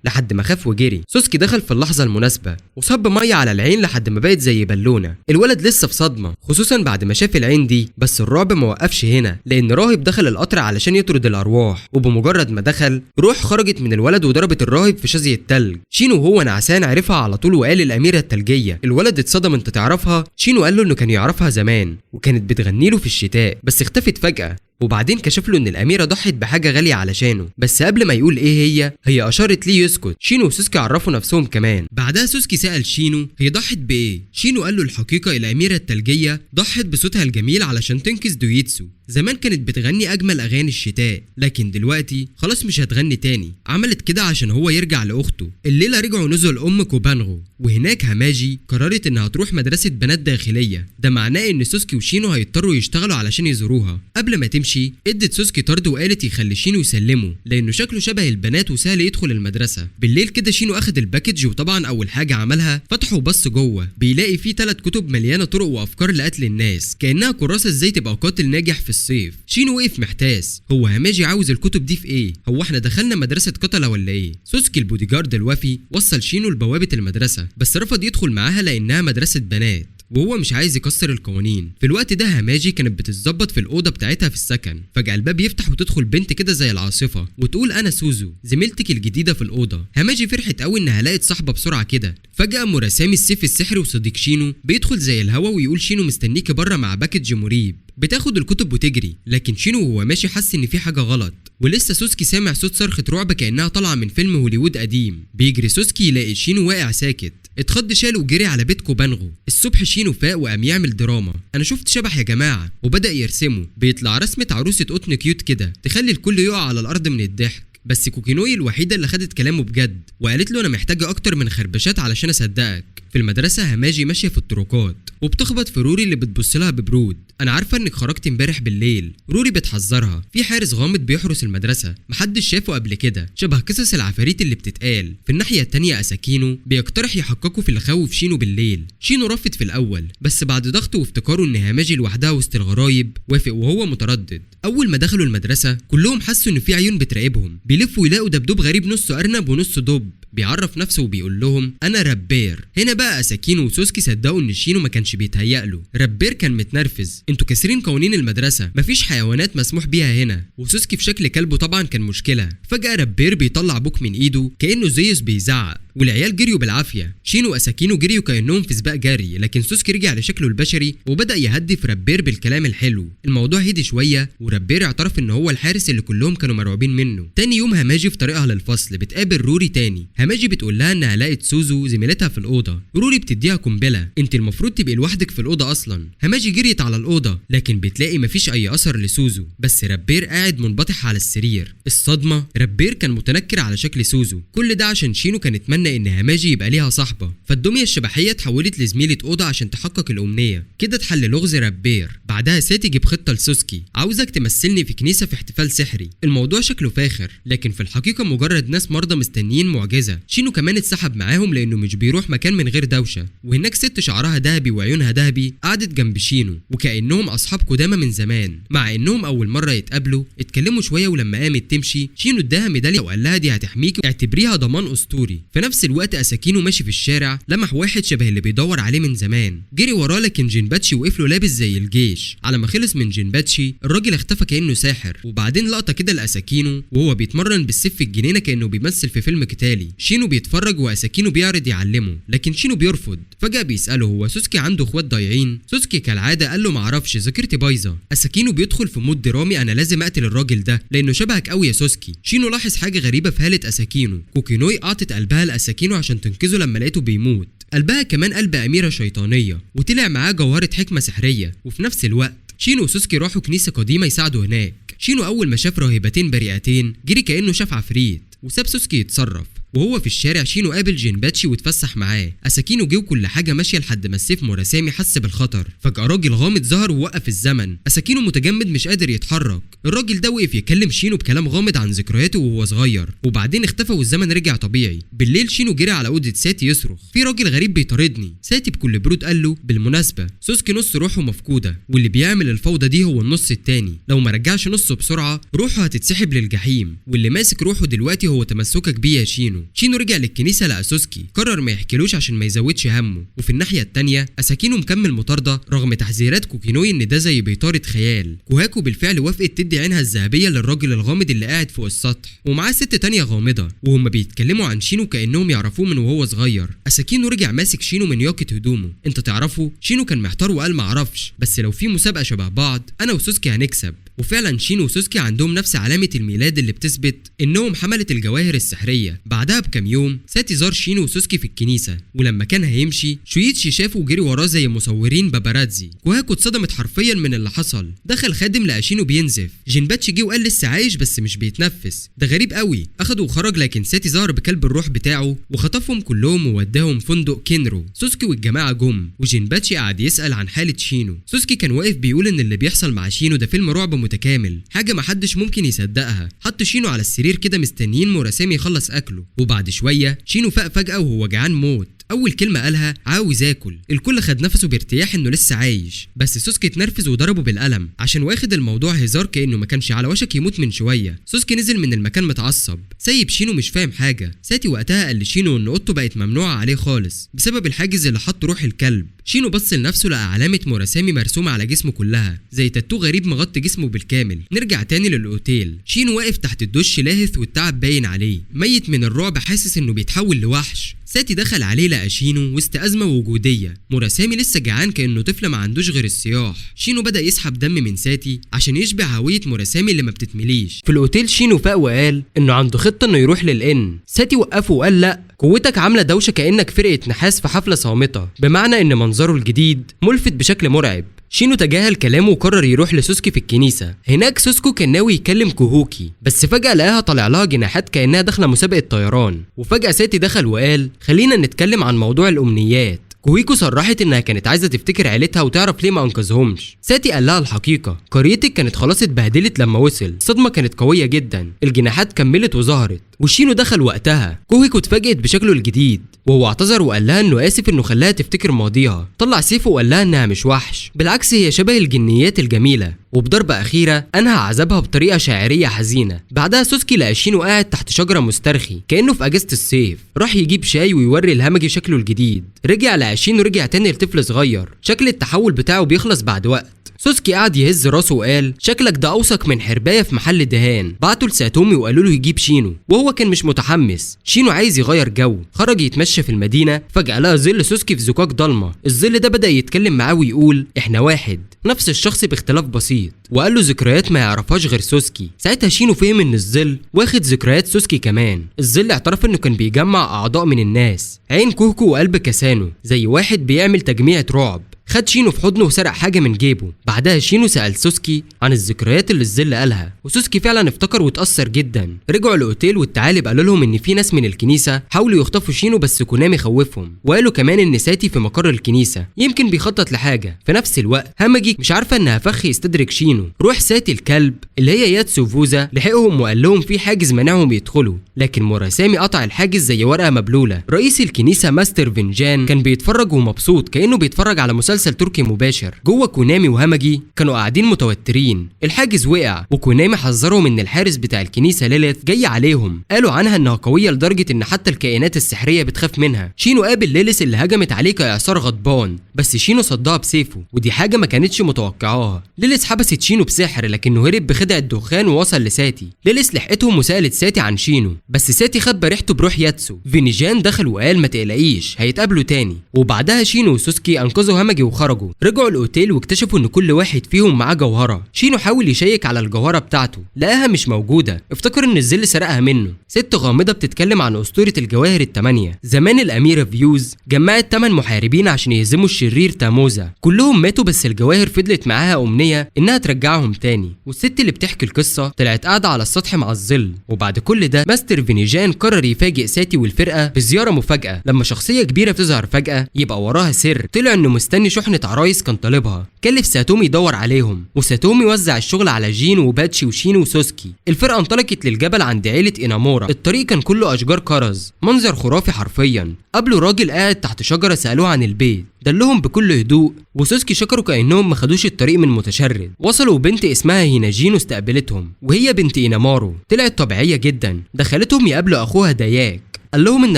S1: لحد ما خاف وجري. سوسكي دخل في اللحظة المناسبة وصب مية على العين لحد ما بقت زي بالونة. الولد لسه في صدمة خصوصا بعد ما شاف العين دي، بس الرعب ما وقفش هنا لأن راهب دخل القطر علشان يطرد الأرواح، وبمجرد ما دخل روح خرجت من الولد وضربت الراهب في شظية التلج. شينو وهو نعسان عرفها على طول وقال الأميرة التلجية. الولد اتصدم. انت تعرفها؟ شينو قال له انه كان يعرفها زمان وكانت بتغني له في الشتاء بس اختفت فجأة. وبعدين كشف له ان الاميره ضحت بحاجه غاليه علشانه، بس قبل ما يقول ايه هي اشارت ليه يسكت. شينو وسوسكي عرفوا نفسهم كمان. بعدها سوسكي سال شينو هي ضحت بايه. شينو قال له الحقيقه الاميره التلجيه ضحت بصوتها الجميل علشان تنقذ دويتسو. زمان كانت بتغني اجمل اغاني الشتاء لكن دلوقتي خلاص مش هتغني تاني. عملت كده عشان هو يرجع لاخته. الليله رجعوا نزلوا ام كوبانغو وهناك هاماجي قررت انها تروح مدرسه بنات داخليه. ده معناه ان سوسكي وشينو هيضطروا يشتغلوا علشان يزوروها. قبل ما تمشي ادت سوسكي طرد وقالت يخلي شينو يسلمه لانه شكله شبه البنات وسهل يدخل المدرسه. بالليل كده شينو اخد الباكج وطبعا اول حاجه عملها فتحه وبص جوه بيلاقي فيه 3 كتب مليانه طرق وافكار لقتل الناس كانها كراسه ازاي تبقى قاتل ناجح في الصيف. شينو وقف محتاس. هو هاماجي عاوز الكتب دي في ايه؟ هو احنا دخلنا مدرسه قتله ولا ايه؟ سوسكي البوديجارد الوفي وصل شينو لبوابه المدرسه بس رفض يدخل معاها لانها مدرسه بنات وهو مش عايز يكسر القوانين. في الوقت ده هاماجي كانت بتتظبط في الاوضه بتاعتها في السكن. فجاه الباب يفتح وتدخل بنت كده زي العاصفه وتقول انا سوزو زميلتك الجديده في الاوضه. هاماجي فرحت قوي انها لقت صاحبه بسرعه كده. فجاه مراسامي السيف السحري وصديق شينو بيدخل زي الهوا ويقول شينو مستنيكي بره مع باكج مريب. بتاخد الكتب وتجري لكن شينو وهو ماشي حس ان في حاجه غلط. ولسه سوسكي سامع صوت صرخه رعب كانها طالعه من فيلم هوليوود قديم. بيجري سوسكي يلاقي شينو واقع ساكت. اتخض شاله وجري على بيت كوبانغو. الصبح شينو فاق وقام يعمل دراما. انا شفت شبح يا جماعه وبدا يرسمه. بيطلع رسمه عروسه قطن كيوت كده تخلي الكل يقع على الارض من الضحك. بس كوكينوي الوحيده اللي خدت كلامه بجد وقالت له انا محتاجه اكتر من خربشات علشان اصدقك. في المدرسه هاماجي ماشيه في الطرقات وبتخبط في روري اللي بتبص لها ببرود. انا عارفه انك خرجت امبارح بالليل. روري بتحذرها في حارس غامض بيحرس المدرسه محدش شافه قبل كده شبه قصص العفاريت اللي بتتقال. في الناحيه التانيه اساكينو بيقترح يحققوا في اللي خوف شينو بالليل. شينو رفض في الاول بس بعد ضغط وافتكاره ان هاماجي لوحدها وسط الغرايب وافق وهو متردد. اول ما دخلوا المدرسه كلهم حسوا ان في عيون بتراقبهم. بيلفوا يلاقوا دبدوب غريب نصه ارنب ونصه دب بيعرف نفسه وبيقول لهم انا ربير. هنا بقى اساكينو وسوسكي صدقوا ان شينو ما كانش بيتهيأ له. ربير كان متنرفز. انتوا كاسرين قوانين المدرسه مفيش حيوانات مسموح بيها هنا. وسوسكي في شكل كلبه طبعا كان مشكله. فجاه ربير بيطلع بوك من ايده كانه زيوس بيزعق والعيال جريوا بالعافيه. شينو واساكينو جريوا كانهم في سباق جري لكن سوسكي رجع لشكله البشري وبدا يهدي في ربير بالكلام الحلو. الموضوع هدي شويه وربير اعترف ان هو الحارس اللي كلهم كانوا مرعوبين منه. تاني يوم هاماجي في طريقها للفصل بتقابل روري تاني. هاماجي بتقول لها انها لقت سوزو زميلتها في الاوضه. روري بتديها قنبله انت المفروض تبقي لوحدك في الاوضه اصلا. هاماجي جريت على الاوضه لكن بتلاقي مفيش اي اثر لسوزو بس ربير قاعد منبطح على السرير. الصدمه ربير كان متنكر على شكل سوزو. كل ده عشان شينو كان اتمنى ان هاماجي يبقى ليها صاحبه. فالدميه الشبحيه اتحولت لزميله اوضه عشان تحقق الامنيه. كده اتحل لغز ربير. بعدها ساتي جيب خطه لسوسكي عاوزك تمثلني في كنيسه في احتفال سحري. الموضوع شكله فاخر لكن في الحقيقه مجرد ناس مرضى مستنيين معجزه. شينو كمان اتسحب معاهم لانه مش بيروح مكان من غير دوشه. وهناك ست شعرها ذهبي وعيونها ذهبي قعدت جنب شينو وكانهم اصحاب قدامى من زمان. مع انهم اول مره يتقابلوا اتكلموا شويه ولما قامت تمشي شينو اداها ميداليه وقال لها دي هتحميكي اعتبريها ضمان اسطوري. في نفس الوقت اساكينو ماشي في الشارع لمح واحد شبه اللي بيدور عليه من زمان. جري وراه لكن جينباتشي وقف له لابس زي الجيش. على ما خلص من جينباتشي الراجل اختفى كانه ساحر. وبعدين لقطه كده لاساكينو وهو بيتمرن بالسيف في الجنينه كانه بيمثل في فيلم قتالي. شينو بيتفرج واساكينو بيعرض يعلمه لكن شينو بيرفض. فجاه بيساله هو سوسكي عنده اخوات ضايعين؟ سوسكي كالعاده قال له معرفش ذاكرتي بايظه. اساكينو بيدخل في مود درامي انا لازم اقتل الراجل ده لانه شبهك قوي يا سوسكي. شينو لاحظ حاجه غريبه في حاله اساكينو. كوكينوي اعطت قلبها لاساكينو عشان تنقذه لما لقيته بيموت. قلبها كمان قلب اميره شيطانيه وطلع معاه جوهره حكمه سحريه. وفي نفس الوقت شينو وسوسكي راحوا كنيسه قديمه يساعدوا هناك. شينو اول ما شاف راهبتين بريئتين جري كانه شاف عفريت وساب سوسكي يتصرف. وهو في الشارع شينو قابل جينباتشي واتفسح معاه. اساكينو جه وكل حاجه ماشيه لحد ما السيف موراسامي حس بالخطر. فجاه راجل غامض ظهر ووقف الزمن. اساكينو متجمد مش قادر يتحرك. الراجل ده وقف يكلم شينو بكلام غامض عن ذكرياته وهو صغير، وبعدين اختفى والزمن رجع طبيعي. بالليل شينو جري على اوضه ساتي يصرخ: في راجل غريب بيطاردني. ساتي بكل برود قال له: بالمناسبه سوسكي نص روحه مفقوده، واللي بيعمل الفوضى دي هو النص التاني، لو ما رجعش نصه بسرعه روحه هتتسحب للجحيم، واللي ماسك روحه دلوقتي هو تمسكك بيه يا شينو. شينو رجع للكنيسه لقى سوسكي، قرر ما يحكيلوش عشان ما يزودش همه. وفي الناحيه التانيه اساكينو مكمل مطارده رغم تحذيرات كوكينوي ان ده زي بيطارد خيال. كوهاكو بالفعل وافقت تدي عينها الذهبيه للراجل الغامض اللي قاعد فوق السطح، ومعاه ست تانيه غامضه، وهم بيتكلموا عن شينو كانهم يعرفوه من وهو صغير. اساكينو رجع ماسك شينو من ياقة هدومه: انت تعرفه؟ شينو كان محتار وقال ما اعرفش، بس لو في مسابقه شبه بعض انا وسوسكي هنكسب. وفعلا شينو وسوسكي عندهم نفس علامه الميلاد اللي بتثبت انهم حمله الجواهر السحريه. بعدها بكام يوم ساتي زار شينو وسوسكي في الكنيسه، ولما كان هيمشي شويتشي شافه وجري وراه زي مصورين باباراتزي. كوهاكو اتصدمت حرفيا من اللي حصل. دخل خادم لقى شينو بينزف. جينباتشي جه وقال لسه عايش بس مش بيتنفس، ده غريب قوي. اخده وخرج، لكن ساتي ظهر بكلب الروح بتاعه وخطفهم كلهم ووداهم فندق كينرو. سوسكي والجماعه جم، وجينباتشي قعد يسال عن حاله شينو. سوسكي كان واقف بيقول ان اللي بيحصل مع شينو ده فيلم رعب متكامل، حاجه محدش ممكن يصدقها. حط شينو على السرير كده مستنيين موراسامي يخلص اكله، وبعد شويه شينو فاق فجاه وهو جعان موت. اول كلمه قالها: عاوز اكل. الكل خد نفسه بارتياح انه لسه عايش، بس سوسكي اتنرفز وضربه بالقلم عشان واخد الموضوع هزار كانه ما كانش على وشك يموت من شويه. سوسكي نزل من المكان متعصب، سايب شينو مش فاهم حاجه. ساتي وقتها قال لشينو ان اوضته بقت ممنوعه عليه خالص بسبب الحاجز اللي حط روح الكلب. شينو بص لنفسه لقى علامه موراسامي مرسومه على جسمه كلها زي تاتو غريب مغطي جسمه بالكامل. نرجع تاني للاوتيل. شينو واقف تحت الدش لاهث والتعب باين عليه، ميت من الرعب حاسس انه بيتحول لوحش. ساتي دخل عليه لقى شينو وسط ازمه وجوديه. موراسامي لسه جعان كانه طفل ما عندوش غير الصياح. شينو بدا يسحب دم من ساتي عشان يشبع هويه موراسامي اللي ما بتتمليش. في الاوتيل شينو فاق وقال انه عنده خطه انه يروح للان. ساتي وقفه وقال: لا، قوتك عامله دوشه كانك فرقه نحاس في حفله صامته، بمعنى ان منظره الجديد ملفت بشكل مرعب. شينو تجاهل كلامه وقرر يروح لسوسكي في الكنيسه. هناك سوسكو كان ناوي يكلم كوهوكي، بس فجاه لقاها طالع لها جناحات كانها داخله مسابقه طيران. وفجاه ساتي دخل وقال: خلينا نتكلم عن موضوع الامنيات. كوهيكو صرحت انها كانت عايزه تفتكر عيلتها وتعرف ليه ما انقذهمش. ساتي قال لها الحقيقه: قريتك كانت خلاص اتبهدلت لما وصل، الصدمه كانت قويه جدا. الجناحات كملت وظهرت، وشينو دخل وقتها. كوهيكو اتفاجئت بشكله الجديد، وهو اعتذر وقال لها انه اسف انه خلاها تفتكر ماضيها. طلع سيفه وقال لها انها مش وحش، بالعكس هي شبه الجنيات الجميله. وبضربه اخيره انهى عذابها بطريقه شاعريه حزينه. بعدها سوسكي لقى شينو قاعد تحت شجره مسترخي كانه في اجازه الصيف. راح يجيب شاي ويوري الهمجي شكله الجديد. رجع لقى شينو رجع تاني لطفل صغير، شكل التحول بتاعه بيخلص بعد وقت. سوسكي قعد يهز راسه وقال: شكلك ده اوثق من حربايه في محل دهان. بعتوا لساتومي وقالوا له يجيب شينو، وهو كان مش متحمس. شينو عايز يغير جو. خرج يتمشى في المدينه، فجاه لقى ظل سوسكي في زقاق ضلمه. الظل ده بدا يتكلم معاه ويقول: احنا واحد، نفس الشخص باختلاف بسيط. وقال له ذكريات ما يعرفهاش غير سوسكي. ساعتها شينو فهم ان الظل واخد ذكريات سوسكي كمان. الظل اعترف انه كان بيجمع اعضاء من الناس، عين كوهكو وقلب كاسانو، زي واحد بيعمل تجميعة رعب. خد شينو في حضنه وسرق حاجه من جيبه. بعدها شينو سأل سوسكي عن الذكريات اللي الظل قالها، وسوسكي فعلا افتكر واتأثر جدا. رجعوا الاوتيل والثعالب قالوا لهم ان في ناس من الكنيسه حاولوا يخطفوا شينو بس كونامي خوفهم، وقالوا كمان ان ساتي في مقر الكنيسه يمكن بيخطط لحاجه. في نفس الوقت همجي مش عارفه انها فخ يستدرك شينو. روح ساتي الكلب اللي هي ياتسو فوزا لحقهم وقال لهم في حاجز منعهم يدخلوا، لكن موراسامي قطع الحاجز زي ورقه مبلوله. رئيس الكنيسه ماستر فينجان كان بيتفرج ومبسوط كانه بيتفرج على مسلسل تركي مباشر. جوه كونامي وهمجي كانوا قاعدين متوترين. الحاجز وقع، وكونامي حذرهم ان الحارس بتاع الكنيسه ليليث جاي عليهم. قالوا عنها انها قويه لدرجه ان حتى الكائنات السحريه بتخاف منها. شينو قابل ليليث اللي هجمت عليه كاعصار غضبان، بس شينو صدها بسيفه، ودي حاجه ما كانتش متوقعاها. ليليث حبست شينو بسحر، لكنه هرب بخدع الدخان ووصل لساتي. ليليث لحقتهم وسالت ساتي عن شينو، بس ساتي خبى ريحته بروح ياتسو. فينيجان دخل وقال ما تقلقيش هيتقابلوا تاني. وبعدها شينو وسوسكي انقذوا همجي وخرجوا. رجعوا الاوتيل واكتشفوا ان كل واحد فيهم معاه جوهره. شينو حاول يشيك على الجوهره بتاعته، لقاها مش موجوده، افتكر ان الظل سرقها منه. ست غامضه بتتكلم عن اسطوره الجواهر الثمانيه. زمان الاميره فيوز جمعت 8 محاربين عشان يهزموا الشرير تاموزا، كلهم ماتوا بس الجواهر فضلت معاها امنيه انها ترجعهم تاني. والست اللي بتحكي القصه طلعت قاعده على السطح مع الظل. وبعد كل ده ماستر فينيجان قرر يفاجئ ساتي والفرقه بزياره مفاجاه. لما شخصيه كبيره بتظهر فجاه يبقى وراها سر. طلع انه مستني شحنه عرايس كان طالبها. كلف ساتومي يدور عليهم، وساتومي وزع الشغل على جين وباتشي وشينو وسوسكي. الفرقه انطلقت للجبل عند عيله إنامورا. الطريق كان كله اشجار كرز، منظر خرافي حرفيا. قابلوا راجل قاعد تحت شجره، سالوه عن البيت، دلهم بكل هدوء، وسوسكي شكروا كانهم ما خدوش الطريق من متشرد. وصلوا بنت اسمها هيناجين استقبلتهم، وهي بنت إنامارو. طلعت طبيعيه جدا. دخلتهم يقابلوا اخوها داياك، قال لهم ان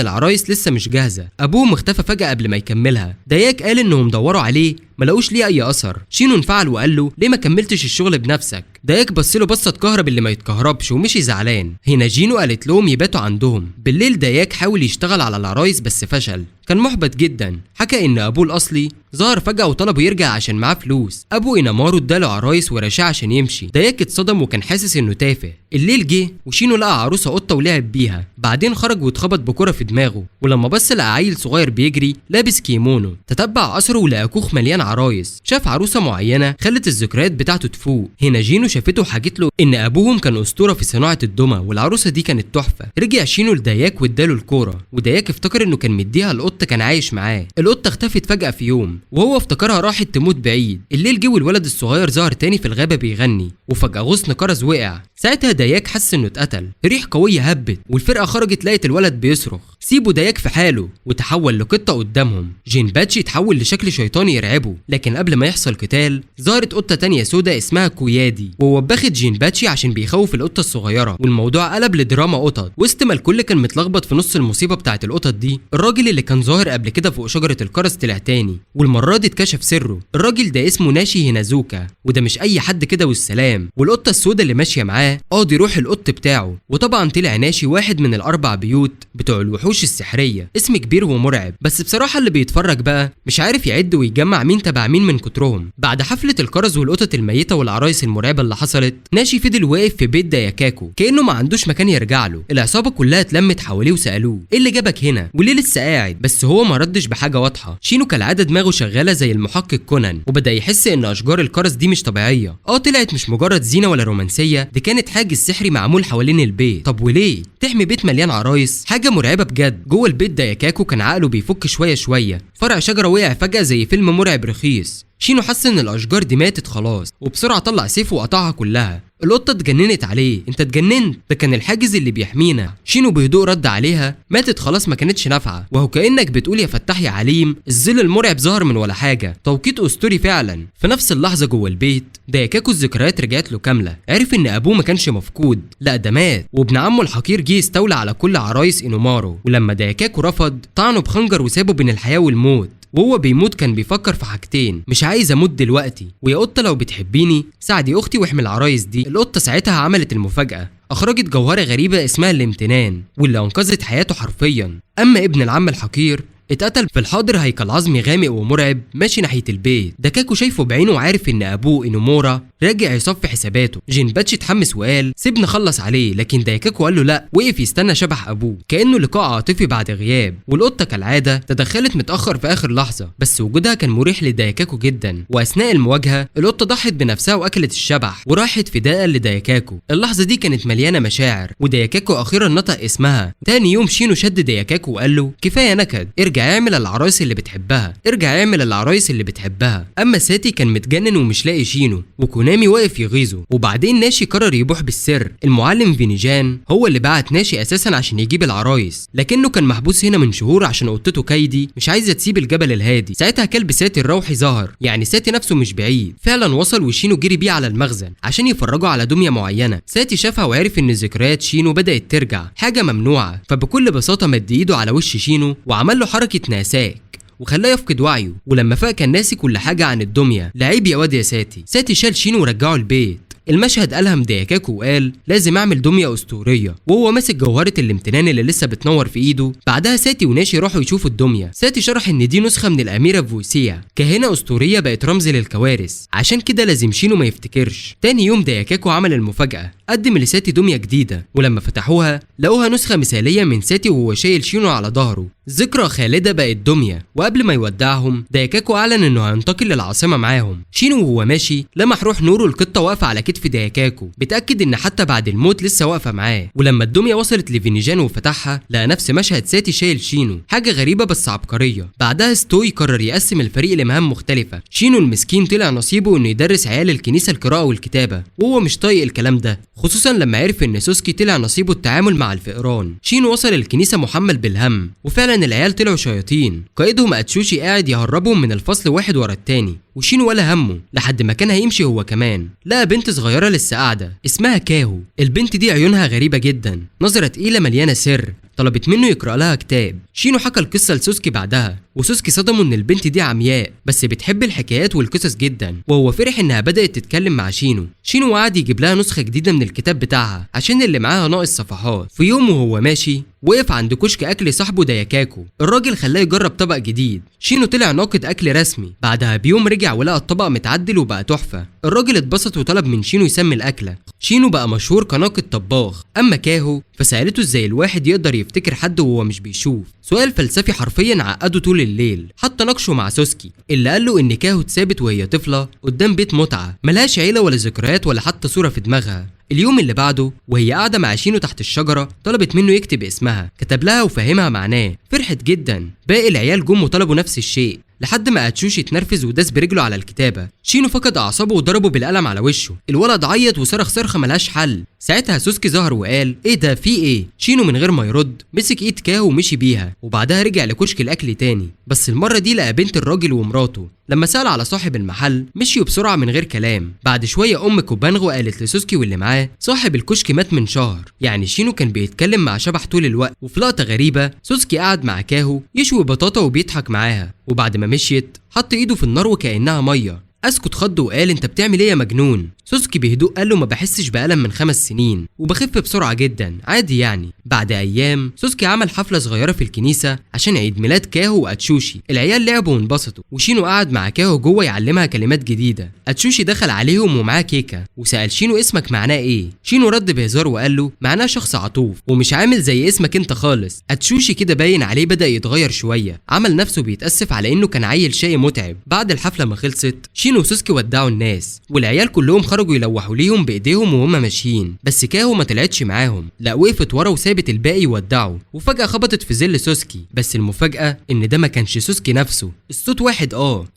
S1: العرايس لسه مش جاهزه. ابوهم اختفى فجاه قبل ما يكملها. داياك قال انهم دوروا عليه ما لقوش ليه اي اثر. شينو انفعل وقال له ليه ما كملتش الشغل بنفسك. داياك بص له بصه تكهرب اللي ما يتكهربش ومشي زعلان. هنا جينو قالت لهم يباتوا عندهم. بالليل داياك حاول يشتغل على العرايس بس فشل، كان محبط جدا. حكى ان ابوه الاصلي ظهر فجاه وطلبه يرجع عشان معاه فلوس. ابو إنامارو اداله عرايس ورشاه عشان يمشي. داياك اتصدم وكان حاسس انه تافه. الليل جه وشينو لقى عروسه قطه ولعب بيها. بعدين خرج واتخبط بكره في دماغه، ولما بص لقى عيل صغير بيجري لابس كيمونو. تتبع اثره ولقى كوخ مليان عرايس. شاف عروسه معينه خلت الذكريات بتاعته تفوق. هنا جينو شافته وحكت له ان ابوهم كان اسطوره في صناعه الدمى، والعروسه دي كانت تحفه. رجع شينو لداياك واداله الكوره، وداياك افتكر انه كان مديها القطه كان عايش معاه. القطه اختفت فجاه في يوم، وهو افتكرها راحت تموت بعيد. الليل جه والولد الصغير ظهر تاني في الغابه بيغني، وفجاه غصن كرز وقع. ساعتها داياك حس انه اتقتل. ريح قويه هبت والفرقه خرجت لقت الولد بيصرخ. سيبوا داياك في حاله، وتحول لقطه قدامهم. جين باتشي اتحول لشكل شيطاني يرعبه. لكن قبل ما يحصل قتال ظهرت قطه تانية سودا اسمها كويادي، ووبخت جين باتشي عشان بيخوف القطه الصغيره. والموضوع قلب لدراما قطط. وسط ما الكل كان متلخبط في نص المصيبه بتاعت القطط دي، الراجل اللي كان ظاهر قبل كده فوق شجره الكرز طلع تاني، والمره دي اتكشف سره. الراجل ده اسمه ناشي هينازوكا، وده مش اي حد كده والسلام. والقطه السودا اللي ماشيه معاه دي روح القط بتاعه. وطبعا طلع ناشي واحد من ال4 بيوت بتوع الوحوش السحريه، اسم كبير ومرعب. بس بصراحه اللي بيتفرج بقى مش عارف يعد ويجمع مين تبع مين من كترهم. بعد حفله الكرز والقطط الميته والعرايس المرعبه اللي حصلت، ناشي فضل واقف في بيت داياكاكو كانه ما عندوش مكان يرجع له. العصابه كلها اتلمت حواليه وسالوه ايه اللي جابك هنا وليه لسه قاعد، بس هو ما ردش بحاجه واضحه. شينو كالعاده دماغه شغاله زي المحقق كونان، وبدا يحس ان اشجار الكرز دي مش طبيعيه. طلعت مش مجرد زينه ولا رومانسيه، دي كانت حاجز سحري معمول حوالين البيت. طب وليه تحمي بيت مليان عرايس؟ حاجه مرعبه بجد. جوه البيت داياكاكو كان عقله بيفك شويه شويه. فرع شجره وقع فجاه زي فيلم مرعب رخيص. شينو حس ان الاشجار دي ماتت خلاص، وبسرعه طلع سيفه وقطعها كلها. القطه اتجننت عليه، انت اتجننت؟ ده كان الحاجز اللي بيحمينا. شينو بهدوء رد عليها، ماتت خلاص ما كانتش نافعه. وهو كانك بتقول يا فتاح يا عليم، الظل المرعب ظهر من ولا حاجه. توقيت اسطوري فعلا. في نفس اللحظه جوه البيت داياكاكو الذكريات رجعت له كامله. عرف ان ابوه ما كانش مفقود، لا ده مات. وابن عمه الحقير جه يستولى على كل عرايس إنومارو. ولما داياكاكو رفض طعنه بخنجر وسابه بين الحياه والموت. وهو بيموت كان بيفكر في حاجتين، مش عايز اموت دلوقتي، ويا قطه لو بتحبيني ساعدي اختي واحمي العرايس دي. القطه ساعتها عملت المفاجاه، اخرجت جوهره غريبه اسمها الامتنان، واللي انقذت حياته حرفيا. اما ابن العم الحقير اتقتل في الحاضر هيكل عظمي غامق ومرعب ماشي ناحيه البيت. داياكاكو شايفه بعينه وعارف ان ابوه إنومورا راجع يصفي حساباته. جين باتشي اتحمس وقال سيبنا نخلص عليه، لكن داياكاكو قال له لا، وقف يستنى شبح ابوه كانه لقاء عاطفي بعد غياب. والقطه كالعاده تدخلت متاخر في اخر لحظه، بس وجودها كان مريح لداياكاكو جدا. واثناء المواجهه القطه ضحت بنفسها واكلت الشبح وراحت فداء لداياكاكو. اللحظه دي كانت مليانه مشاعر، وداياكاكو اخيرا نطق اسمها. تاني يوم شينو شد داياكاكو وقال له كفايه نكد، ارجع اعمل العرايس اللي بتحبها، ارجع اعمل العرايس اللي بتحبها. اما ساتي كان متجنن ومش لاقي شينو، وكونامي واقف يغيظه. وبعدين ناشي قرر يبوح بالسر. المعلم فينيجان هو اللي بعت ناشي اساسا عشان يجيب العرايس، لكنه كان محبوس هنا من شهور عشان قطته كايدي مش عايزه تسيب الجبل الهادي. ساعتها كلب ساتي الروحي ظهر، يعني ساتي نفسه مش بعيد. فعلا وصل وشينو جري بيه على المخزن عشان يفرجوا على دميه معينه. ساتي شافها وعرف ان ذكريات شينو بدات ترجع، حاجه ممنوعه. فبكل بساطه مد ايده على وش شينو وعمل له حركه ناساك وخلاه يفقد وعيه. ولما فاق كان ناسي كل حاجه عن الدميه. لعيب يا واد يا ساتي. ساتي شال شينو ورجعه البيت. المشهد ألهم دايكاكو وقال لازم أعمل دمية أسطورية، وهو ماسك جوهرة الامتنان اللي لسه بتنور في إيده. بعدها ساتي وناشي راحوا يشوفوا الدمية. ساتي شرح إن دي نسخة من الأميرة فويسيا، كاهنة أسطورية بقت رمز للكوارث، عشان كده لازم شينو ما يفتكرش. تاني يوم دايكاكو عمل المفاجأة، قدم لساتي دمية جديدة، ولما فتحوها لقوها نسخة مثالية من ساتي وهو شايل شينو على ظهره، ذكرى خالدة بقت دمية. وقبل ما يودعهم دايكاكو أعلن إنه هينتقل للعاصمة معاهم. شينو وهو ماشي لمح روح نورو القطة واقفة على كتف دايكاكو، بتأكد إن حتى بعد الموت لسه واقفة معاه. ولما الدمية وصلت لفينيجان وفتحها لقى نفس مشهد ساتي شايل شينو، حاجة غريبة بس عبقرية. بعدها ستوي قرر يقسم الفريق لمهام مختلفة. شينو المسكين طلع نصيبه إنه يدرس عيال الكنيسة القراءة والكتابة، وهو مش طايق الكلام ده، خصوصا لما عرف إن سوسكي طلع نصيبه التعامل مع الفئران. شينو وصل الكنيسة محمل بالهم، وفعلا العيال طلعوا شياطين. قائدهم اتشوشي قاعد يهربهم من الفصل واحد ورا التاني، وشينو ولا همه لحد ما كان هيمشي هو كمان. لقى بنت صغيرة لسه قاعدة اسمها كاهو. البنت دي عيونها غريبة جدا، نظرة تقيلة مليانة سر، طلبت منه يقرأ لها كتاب. شينو حكى القصة لسوسكي بعدها، وسوسكي صدمه ان البنت دي عمياء بس بتحب الحكايات والقصص جدا، وهو فرح انها بدأت تتكلم مع شينو. شينو قعد يجيب لها نسخة جديدة من الكتاب بتاعها عشان اللي معاها ناقص صفحات. في يوم وهو ماشي وقف عند كشك اكل صاحبه دايكاكو، الراجل خلاه يجرب طبق جديد. شينو طلع ناقد اكل رسمي، بعدها بيوم رجع ولقى الطبق متعدل وبقى تحفة. الراجل اتبسط وطلب من شينو يسمي الاكلة. شينو بقى مشهور كناقد طباخ. اما كاهو فسألته ازاي الواحد يقدر يفتكر حد وهو مش بيشوف، سؤال فلسفي حرفيا عقده طول الليل. حتى ناقشه مع سوسكي اللي قال له ان كاهو اتثابت وهي طفلة قدام بيت متعة، ملهاش عيلة ولا ذكريات ولا حتى صورة في دماغها. اليوم اللي بعده وهي قاعدة مع شينو تحت الشجرة طلبت منه يكتب اسمها، كتب لها وفهمها معناه. فرحت جدا. باقي العيال جم وطلبوا نفس الشيء لحد ما اتشوشي اتنرفز وداس برجله على الكتابة. شينو فقد اعصابه وضربه بالقلم على وشه. الولد عيط وصرخ صرخة ملهاش حل. ساعتها سوسكي ظهر وقال ايه ده في ايه؟ شينو من غير ما يرد مسك ايد كاهو ومشي بيها، وبعدها رجع لكشك الاكل تاني، بس المرة دي لقى بنت الراجل ومراته. لما سأل على صاحب المحل مشيوا بسرعة من غير كلام. بعد شوية ام كوبانغو قالت لسوسكي واللي معاه صاحب الكشك مات من شهر، يعني شينو كان بيتكلم مع شبح طول الوقت. وفي لقطة غريبة سوسكي قعد مع كاهو يشوي بطاطا وبيضحك معاها، وبعد ما مشيت حط ايده في النار وكأنها مية. اسكت خض وقال انت بتعمل ايه يا مجنون؟ سوسكي بهدوء قال له ما بحسش بألم من 5 سنين وبخف بسرعة جدا، عادي يعني. بعد ايام سوسكي عمل حفلة صغيرة في الكنيسة عشان عيد ميلاد كاهو واتشوشي. العيال لعبوا وانبسطوا، وشينو قعد مع كاهو جوه يعلمها كلمات جديدة. اتشوشي دخل عليهم ومعاه كيكة وسأل شينو اسمك معناه ايه؟ شينو رد بهزار وقال له معناه شخص عطوف ومش عامل زي اسمك انت خالص. اتشوشي كده باين عليه بدأ يتغير شوية، عمل نفسه بيتأسف على انه كان عيل شقي متعب. بعد الحفلة ما خلصت شينو وسوسكي ودعوا الناس، والعيال كلهم خرجوا يلوحوا ليهم بايديهم وهم ماشيين، بس كاهو ما طلعتش معاهم، لا وقفت ورا وسابت الباقي يودعوا. وفجأة خبطت في ظل سوسكي، بس المفاجأة ان ده ما كانش سوسكي نفسه. الصوت واحد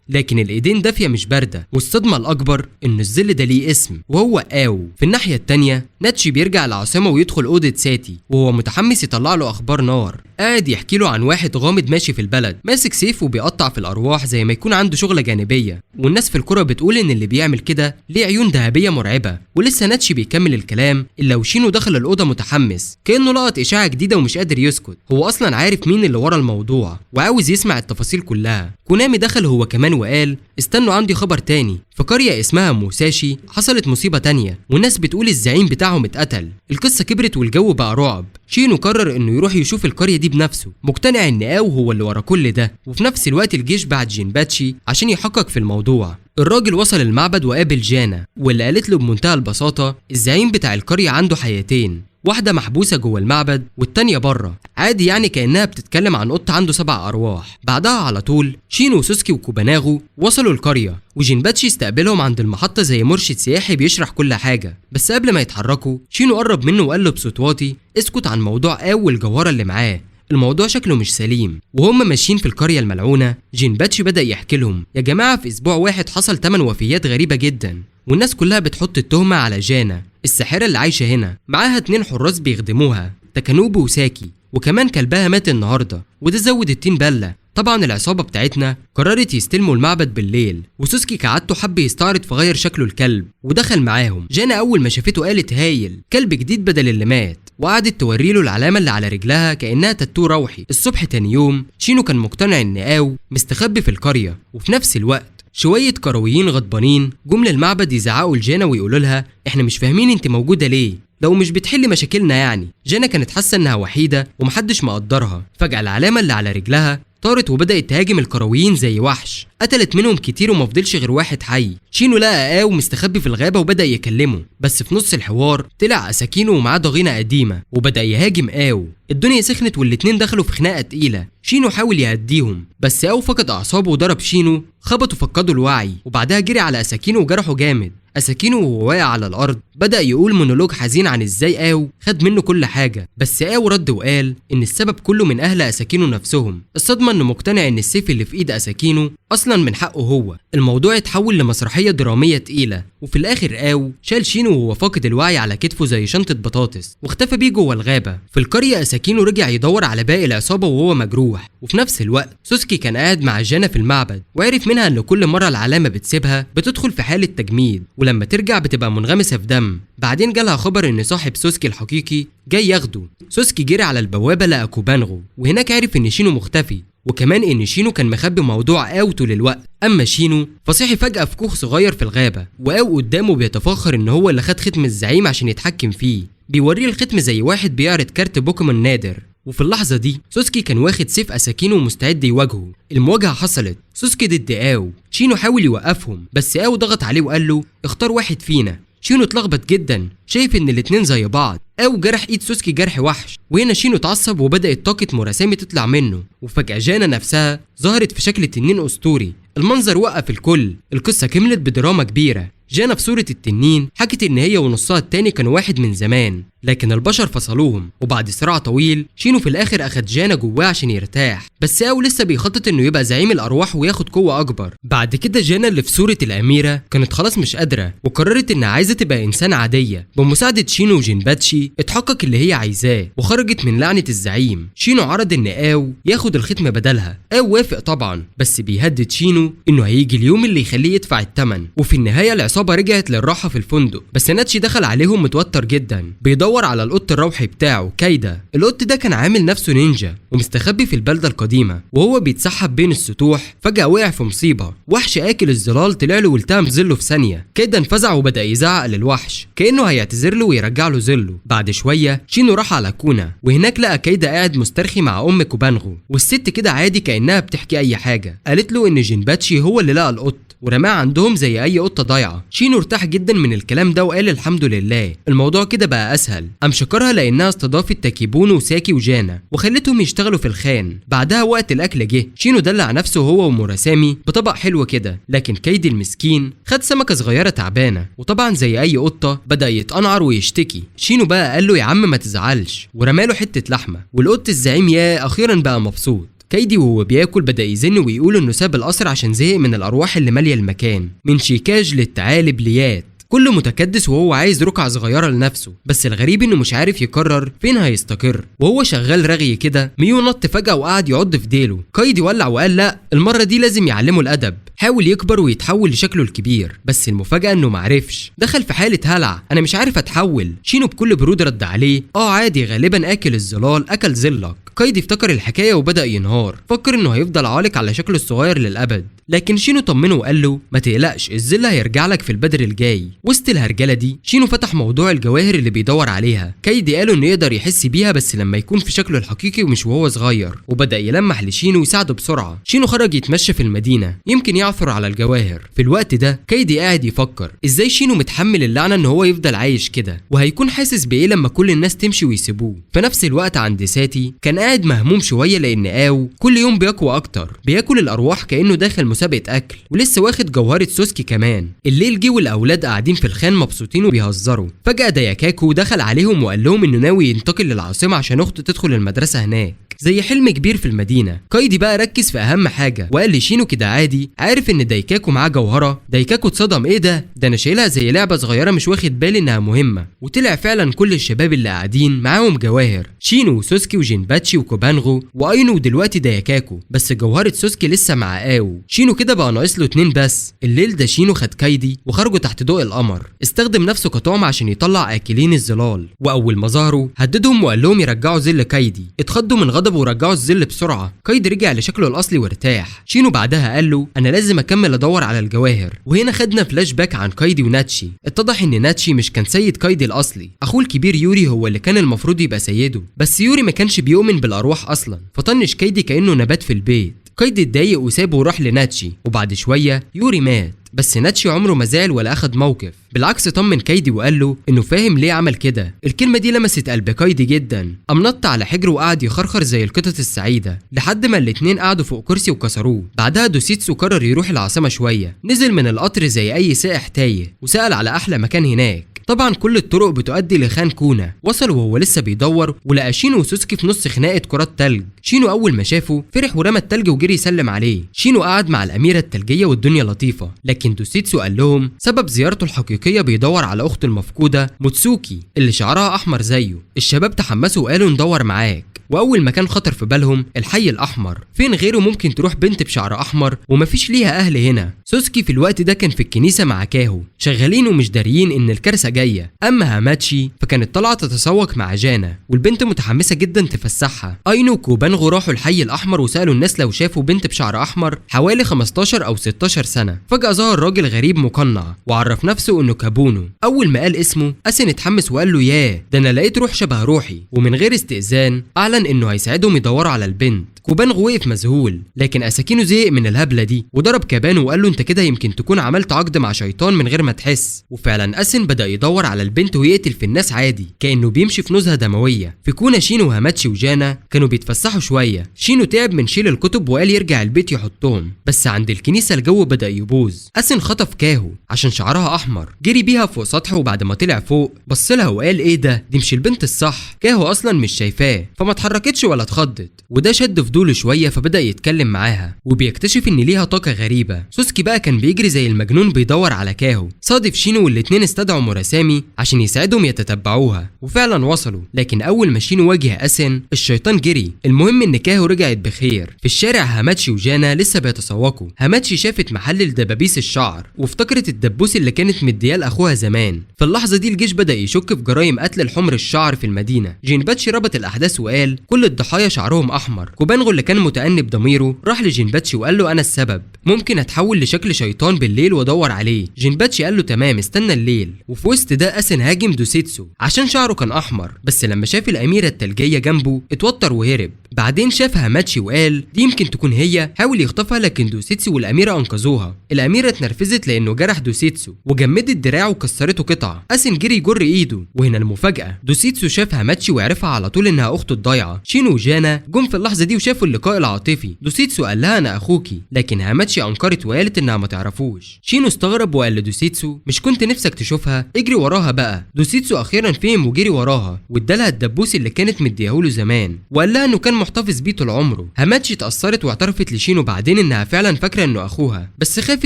S1: لكن الايدين دافية مش باردة، والصدمة الاكبر ان الظل ده ليه اسم وهو آو. في الناحية التانية ناتشي بيرجع العاصمة ويدخل أوضة ساتي وهو متحمس يطلع له اخبار نار. قاعد يحكي له عن واحد غامض ماشي في البلد ماسك سيف وبيقطع في الارواح زي ما يكون عنده شغلة جانبية، والناس في القرى بتقول ان اللي بيعمل كده ليه عيون ذهبية مرعبة. ولسه ناتشي بيكمل الكلام الا وشينو دخل الأوضة متحمس كأنه لقط إشاعة جديدة ومش قادر يسكت. هو اصلا عارف مين اللي ورا الموضوع وعاوز يسمع التفاصيل كلها. كونامي دخل هو كمان وقال استنوا عندي خبر تاني، في قرية اسمها موساشي حصلت مصيبة تانية والناس بتقول الزعيم بتاعهم اتقتل. القصة كبرت والجو بقى رعب. شينو قرر انه يروح يشوف القرية دي بنفسه، مقتنع ان آو هو اللي ورا كل ده. وفي نفس الوقت الجيش بعت جينباتشي عشان يحقق في الموضوع. الراجل وصل المعبد وقابل جانا واللي قالت له بمنتهى البساطة الزعيم بتاع القرية عنده حياتين، واحدة محبوسة جوه المعبد والتانية بره، عادي يعني كأنها بتتكلم عن قط عنده 7 أرواح. بعدها على طول شينو وسوسكي وكوباناغو وصلوا القرية، وجينباتشي استقبلهم عند المحطة زي مرشد سياحي بيشرح كل حاجة. بس قبل ما يتحركوا شينو قرب منه وقال له بصوت واطي اسكت عن موضوع آو والجوهرة اللي معاه، الموضوع شكله مش سليم. وهم ماشيين في القرية الملعونة جينباتشي بدأ يحكي لهم يا جماعة في أسبوع واحد حصل 8 وفيات غريبة جدا، والناس كلها بتحط التهمة على جانا الساحرة اللي عايشة هنا، معاها 2 حراس بيخدموها تاكانوبو وساكي، وكمان كلبها مات النهاردة وده زود الطين بلة. طبعا العصابة بتاعتنا قررت يستلموا المعبد بالليل، وسوسكي كعادته حب يستعرض فغير شكله الكلب ودخل معاهم. جانا أول ما شافته قالت هايل كلب جديد بدل اللي مات، وقعدت توريله العلامة اللي على رجلها كأنها تاتو روحي. الصبح تاني يوم شينو كان مقتنع ان آو مستخبي في القرية، وفي نفس الوقت شويه كرويين غضبانين جم للمعبد يزعقوا لجانا ويقولوا لها احنا مش فاهمين انت موجوده ليه، لو مش بتحل مشاكلنا يعني. جانا كانت حاسه انها وحيده ومحدش مقدرها. فجاه العلامه اللي على رجلها طارت وبدأت تهاجم الكرويين زي وحش، قتلت منهم كتير ومفضلش غير واحد حي. شينو لقى آو مستخبي في الغابة وبدأ يكلمه، بس في نص الحوار طلع أساكينو ومعاه ضغينة قديمة وبدأ يهاجم آو. الدنيا سخنت والاتنين دخلوا في خناقة تقيلة. شينو حاول يهديهم بس آو فقد أعصابه وضرب شينو، خبطه فقده الوعي وبعدها جري على أساكينو وجرحه جامد. أساكينو وهو واقع على الأرض بدأ يقول مونولوج حزين عن إزاي آو خد منه كل حاجة، بس آو رد وقال إن السبب كله من أهل أساكينو نفسهم. الصدمة إنه مقتنع إن السيف اللي في إيد أساكينو أصلا من حقه هو. الموضوع اتحول لمسرحية درامية تقيلة، وفي الآخر آو شال شينو وهو فاقد الوعي على كتفه زي شنطة بطاطس واختفى بيه جوه الغابة. في القرية أساكينو رجع يدور على باقي العصابة وهو مجروح، وفي نفس الوقت سوسكي كان قاعد مع جانا في المعبد وعرف منها إن كل مرة العلامة بتسيبها بتدخل في حالة تجميد، ولما ترجع بتبقى منغمسة في دم. بعدين جالها خبر إن صاحب سوسكي الحقيقي جاي ياخده. سوسكي جري على البوابة لقى كوبانغو، وهناك عرف إن شينو مختفي، وكمان إن شينو كان مخبي موضوع آو طول الوقت. أما شينو فصحي فجأة في كوخ صغير في الغابة، وآو قدامه بيتفاخر إن هو اللي خد ختم الزعيم عشان يتحكم فيه، بيوريه الختم زي واحد بيعرض كارت بوكيمون نادر. وفي اللحظة دي سوسكي كان واخد سيف أساكينو ومستعد يواجهه. المواجهة حصلت، سوسكي ضد آو. شينو حاول يوقفهم بس آو ضغط عليه وقال له اختار واحد فينا. شينو اتلخبط جدا، شايف ان الاتنين زي بعض. آو جرح ايد سوسكي جرح وحش، وهنا شينو اتعصب وبدأت طاقة مراسامي تطلع منه، وفجأة جانا نفسها ظهرت في شكل تنين أسطوري. المنظر وقف الكل. القصة كملت بدراما كبيرة. جانا في صورة التنين حكت ان هي ونصها التاني كانوا واحد من زمان، لكن البشر فصلوهم، وبعد صراع طويل شينو في الاخر اخد جانا جواه عشان يرتاح، بس آو لسه بيخطط انه يبقى زعيم الارواح وياخد قوة اكبر. بعد كده جانا اللي في صورة الاميرة كانت خلاص مش قادرة، وقررت انها عايزة تبقى انسان عادية. بمساعدة شينو وجينباتشي اتحقق اللي هي عايزاه وخرجت من لعنة الزعيم. شينو عرض ان آو ياخد الختم بدلها. آو وافق طبعا، بس بيهدد شينو انه هيجي اليوم اللي يخليه يدفع الثمن. وفي النهاية العصابة رجعت للراحة في الفندق، بس ناتشي دخل عليهم متوتر جدا، بيدور على القط الروحي بتاعه كايدا. القط ده كان عامل نفسه نينجا ومستخبي في البلدة القديمة، وهو بيتسحب بين السطوح فجأة وقع في مصيبة. وحش آكل الظلال طلع له والتهم ظله في ثانية. كايدا انفزع وبدأ يزعق للوحش كأنه هيعتذر له ويرجع له ظله. بعد شوية شينو راح على كونا، وهناك لقى كايدا قاعد مسترخي مع أم كوبانغو، والست كده عادي كأنها بتحكي أي حاجة. قالت له إن جينباتشي هو اللي لقى القط ورماه عندهم زي اي قطه ضايعه. شينو ارتاح جدا من الكلام ده وقال الحمد لله، الموضوع كده بقى اسهل. قام شكرها لانها استضافت تاكيبون وساكي وجانا وخلتهم يشتغلوا في الخان. بعدها وقت الاكل جه، شينو دلع نفسه هو وموراسامي بطبق حلو كده، لكن كايدي المسكين خد سمكه صغيره تعبانه، وطبعا زي اي قطه بدا يتقنعر ويشتكي. شينو بقى قال له يا عم ما تزعلش ورماله حته لحمه، والقط الزعيم يا اخيرا بقى مبسوط. كايدي وهو بياكل بدأ يزن ويقول انه ساب القصر عشان زهق من الارواح اللي ماليه المكان، من شيكاج للثعالب ليات، كله متكدس وهو عايز ركعة صغيرة لنفسه. بس الغريب انه مش عارف يقرر فين هيستقر. وهو شغال رغي كده ميو نط فجأة وقعد يعض في ديله. كايدي ولع وقال لا، المرة دي لازم يعلمه الأدب. حاول يكبر ويتحول لشكله الكبير، بس المفاجأة انه معرفش، دخل في حالة هلع، انا مش عارف اتحول. شينو بكل برود رد عليه عادي، غالبا اكل الظلال اكل ظلك. كايدي افتكر الحكاية وبدأ ينهار، فكر انه هيفضل عالق على شكله الصغير للأبد، لكن شينو طمنه وقال له ما تقلقش، الظل هيرجع لك في البدر الجاي. وسط الهرجله دي شينو فتح موضوع الجواهر اللي بيدور عليها. كايدي قاله انه يقدر يحس بيها بس لما يكون في شكله الحقيقي ومش وهو صغير، وبدا يلمح لشينو ويساعده بسرعه. شينو خرج يتمشى في المدينه يمكن يعثر على الجواهر. في الوقت ده كايدي قاعد يفكر ازاي شينو متحمل اللعنه ان هو يفضل عايش كده، وهيكون حاسس بايه لما كل الناس تمشي ويسيبوه. في نفس الوقت عند ساتي كان قاعد مهموم شويه لان آو كل يوم بيقوى اكتر، بياكل الارواح كانه داخل مسابقه اكل، ولسه واخد جوهره سوسكي كمان. الليل جه والاولاد قاعدين في الخان مبسوطين وبيهزروا. فجأة داياكاكو دخل عليهم وقال لهم انه ناوي ينتقل للعاصمة عشان اخته تدخل المدرسة هناك، زي حلم كبير في المدينة. كايدي بقى ركز في اهم حاجة وقال لشينو كده عادي، عارف ان دايكاكو معاه جوهرة. دايكاكو اتصدم، ايه ده انا شايلها زي لعبة صغيرة مش واخد بالي انها مهمة. وطلع فعلا كل الشباب اللي قاعدين معاهم جواهر، شينو وسوسكي وجينباتشي وكوبانغو واينو ودلوقتي داياكاكو، بس جوهرة سوسكي لسه مع آو. شينو كده بقى ناقص له 2 بس. الليل ده شينو خد كايدي وخرجوا تحت ضوء القمر، استخدم نفسه كطعم عشان يطلع اكلين الظلال، واول ما ظهروا هددهم وقال لهم يرجعوا ظل كايدي. اتخضوا من غضب غضب ورجعوا الظل بسرعه. كايدي رجع لشكله الاصلي وارتاح. شينو بعدها قال له انا لازم اكمل ادور على الجواهر. وهنا خدنا فلاش باك عن كايدي وناتشي. اتضح ان ناتشي مش كان سيد كايدي الاصلي، اخوه الكبير يوري هو اللي كان المفروض يبقى سيده، بس يوري ما كانش بيؤمن بالارواح اصلا، فطنش كايدي كانه نبات في البيت. كايدي اتضايق وسابه وراح لناتشي، وبعد شويه يوري مات. بس ناتشي عمره ما زعل ولا اخد موقف، بالعكس طمن كايدي وقال له انه فاهم ليه عمل كده. الكلمه دي لمست قلب كايدي جدا. قام نط على حجره وقعد يخرخر زي القطط السعيده لحد ما الاتنين قعدوا فوق كرسي وكسروه. بعدها دوسيتسو قرر يروح العاصمه شويه. نزل من القطر زي اي سائح تايه وسال على احلى مكان هناك. طبعا كل الطرق بتؤدي لخان كونا. وصل وهو لسه بيدور ولقى شينو وسوسكي في نص خناقه كرات تلج. شينو اول ما شافه فرح ورمى التلج وجري يسلم عليه. شينو قعد مع الاميره التلجيه والدنيا لطيفه، لكن دوسيتسو قال لهم سبب زيارته الحقيقيه بيدور على اخته المفقوده موتسوكي اللي شعرها احمر زيه. الشباب تحمسوا وقالوا ندور معاك. واول مكان خطر في بالهم الحي الاحمر، فين غيره ممكن تروح بنت بشعر احمر ومفيش ليها اهل هنا. سوسكي في الوقت ده كان في الكنيسه مع كاهو شغالين ومش داريين ان الكارثه جايه. اما هاماتشي فكانت طالعه تتسوق مع جانا والبنت متحمسه جدا تفسحها. اينو وكوبانغو راحوا الحي الاحمر وسالوا الناس لو شافوا بنت بشعر احمر حوالي 15 او 16 سنه. فجاه ظهر راجل غريب مقنع وعرف نفسه انه كابونو. اول ما قال اسمه اسن اتحمس وقال له ياه ده انا لقيت روح شبه روحي. ومن غير استئذان اعلن انه هيساعدهم يدوروا على البنت. كوبانغو وقف مذهول، لكن اساكينو زهق من الهبله دي وضرب كابانو وقال له انت كده يمكن تكون عملت عقد مع شيطان من غير ما تحس. وفعلا اسن بدا يدور على البنت ويقتل في الناس عادي كانه بيمشي في نزهه دمويه. في كونا شينو وهاماتشي وجانا كانوا بيتفسحوا شويه. شينو تعب من شيل الكتب وقال يرجع البيت يحطهم، بس عند الكنيسه الجو بدا يبوظ. اسن خطف كاهو عشان شعرها احمر، جري بيها فوق سطحه وبعد ما طلع فوق بص لها وقال ايه ده، دي مش البنت الصح. كاهو اصلا مش شايفاه فما اتحركتش ولا اتخضت، وده شد فضوله شويه فبدا يتكلم معاها وبيكتشف ان ليها طاقه غريبه. سوسكي بقى كان بيجري زي المجنون بيدور على كاهو. صادف شينو والاتنين استدعوا مراسامي عشان يساعدهم يتتبعوها، وفعلا وصلوا. لكن اول ما شينو واجه اسن الشيطان جري. المهم ان كاهو رجعت بخير. في الشارع هاماتشي وجانا لسه بيتسوقوا. هاماتشي شافت محل لدبابيس الشعر وافتكرت الدبوس اللي كانت مدياه لاخوها زمان. في اللحظه دي الجيش بدا يشك في جرائم قتل الحمر الشعر في المدينه. جينباتشي ربط الاحداث وقال كل الضحايا شعرهم احمر. كوبانغو اللي كان متأنب ضميره راح لجينباتشي وقال له انا السبب، ممكن اتحول لشكل شيطان بالليل وادور عليه. جينباتشي قال له تمام استنى الليل. وفي وسط ده اسن هاجم دوسيتسو عشان شعره كان احمر، بس لما شاف الاميره التلجيه جنبه اتوتر وهرب. بعدين شاف هاماتشي وقال دي يمكن تكون هي. حاول يخطفها لكن دوسيتسو والاميره انقذوها. الاميره اتنرفزت لانه جرح دوسيتسو وجمدت دراعه وكسرته قطع. اسن جري يجر ايده، وهنا المفاجاه دوسيتسو شاف هاماتشي وعرفها على طول انها اخته الضايعه. شينو وجانا جم في اللحظه دي وشافوا اللقاء العاطفي. دوسيتسو قال لها انا اخوكي، لكن هاماتشي انكرت وقالت انها ما تعرفوش. شينو استغرب وقال لدوسيتسو مش كنت نفسك تشوفها؟ اجري وراها بقى. دوسيتسو اخيرا فهم وجري وراها وادالها الدبوس اللي كانت مديهوله زمان وقال لها انه كان محتفظ بيه طول عمره. هاماتشي اتأثرت واعترفت لشينو بعدين انها فعلا فاكره انه اخوها، بس خافت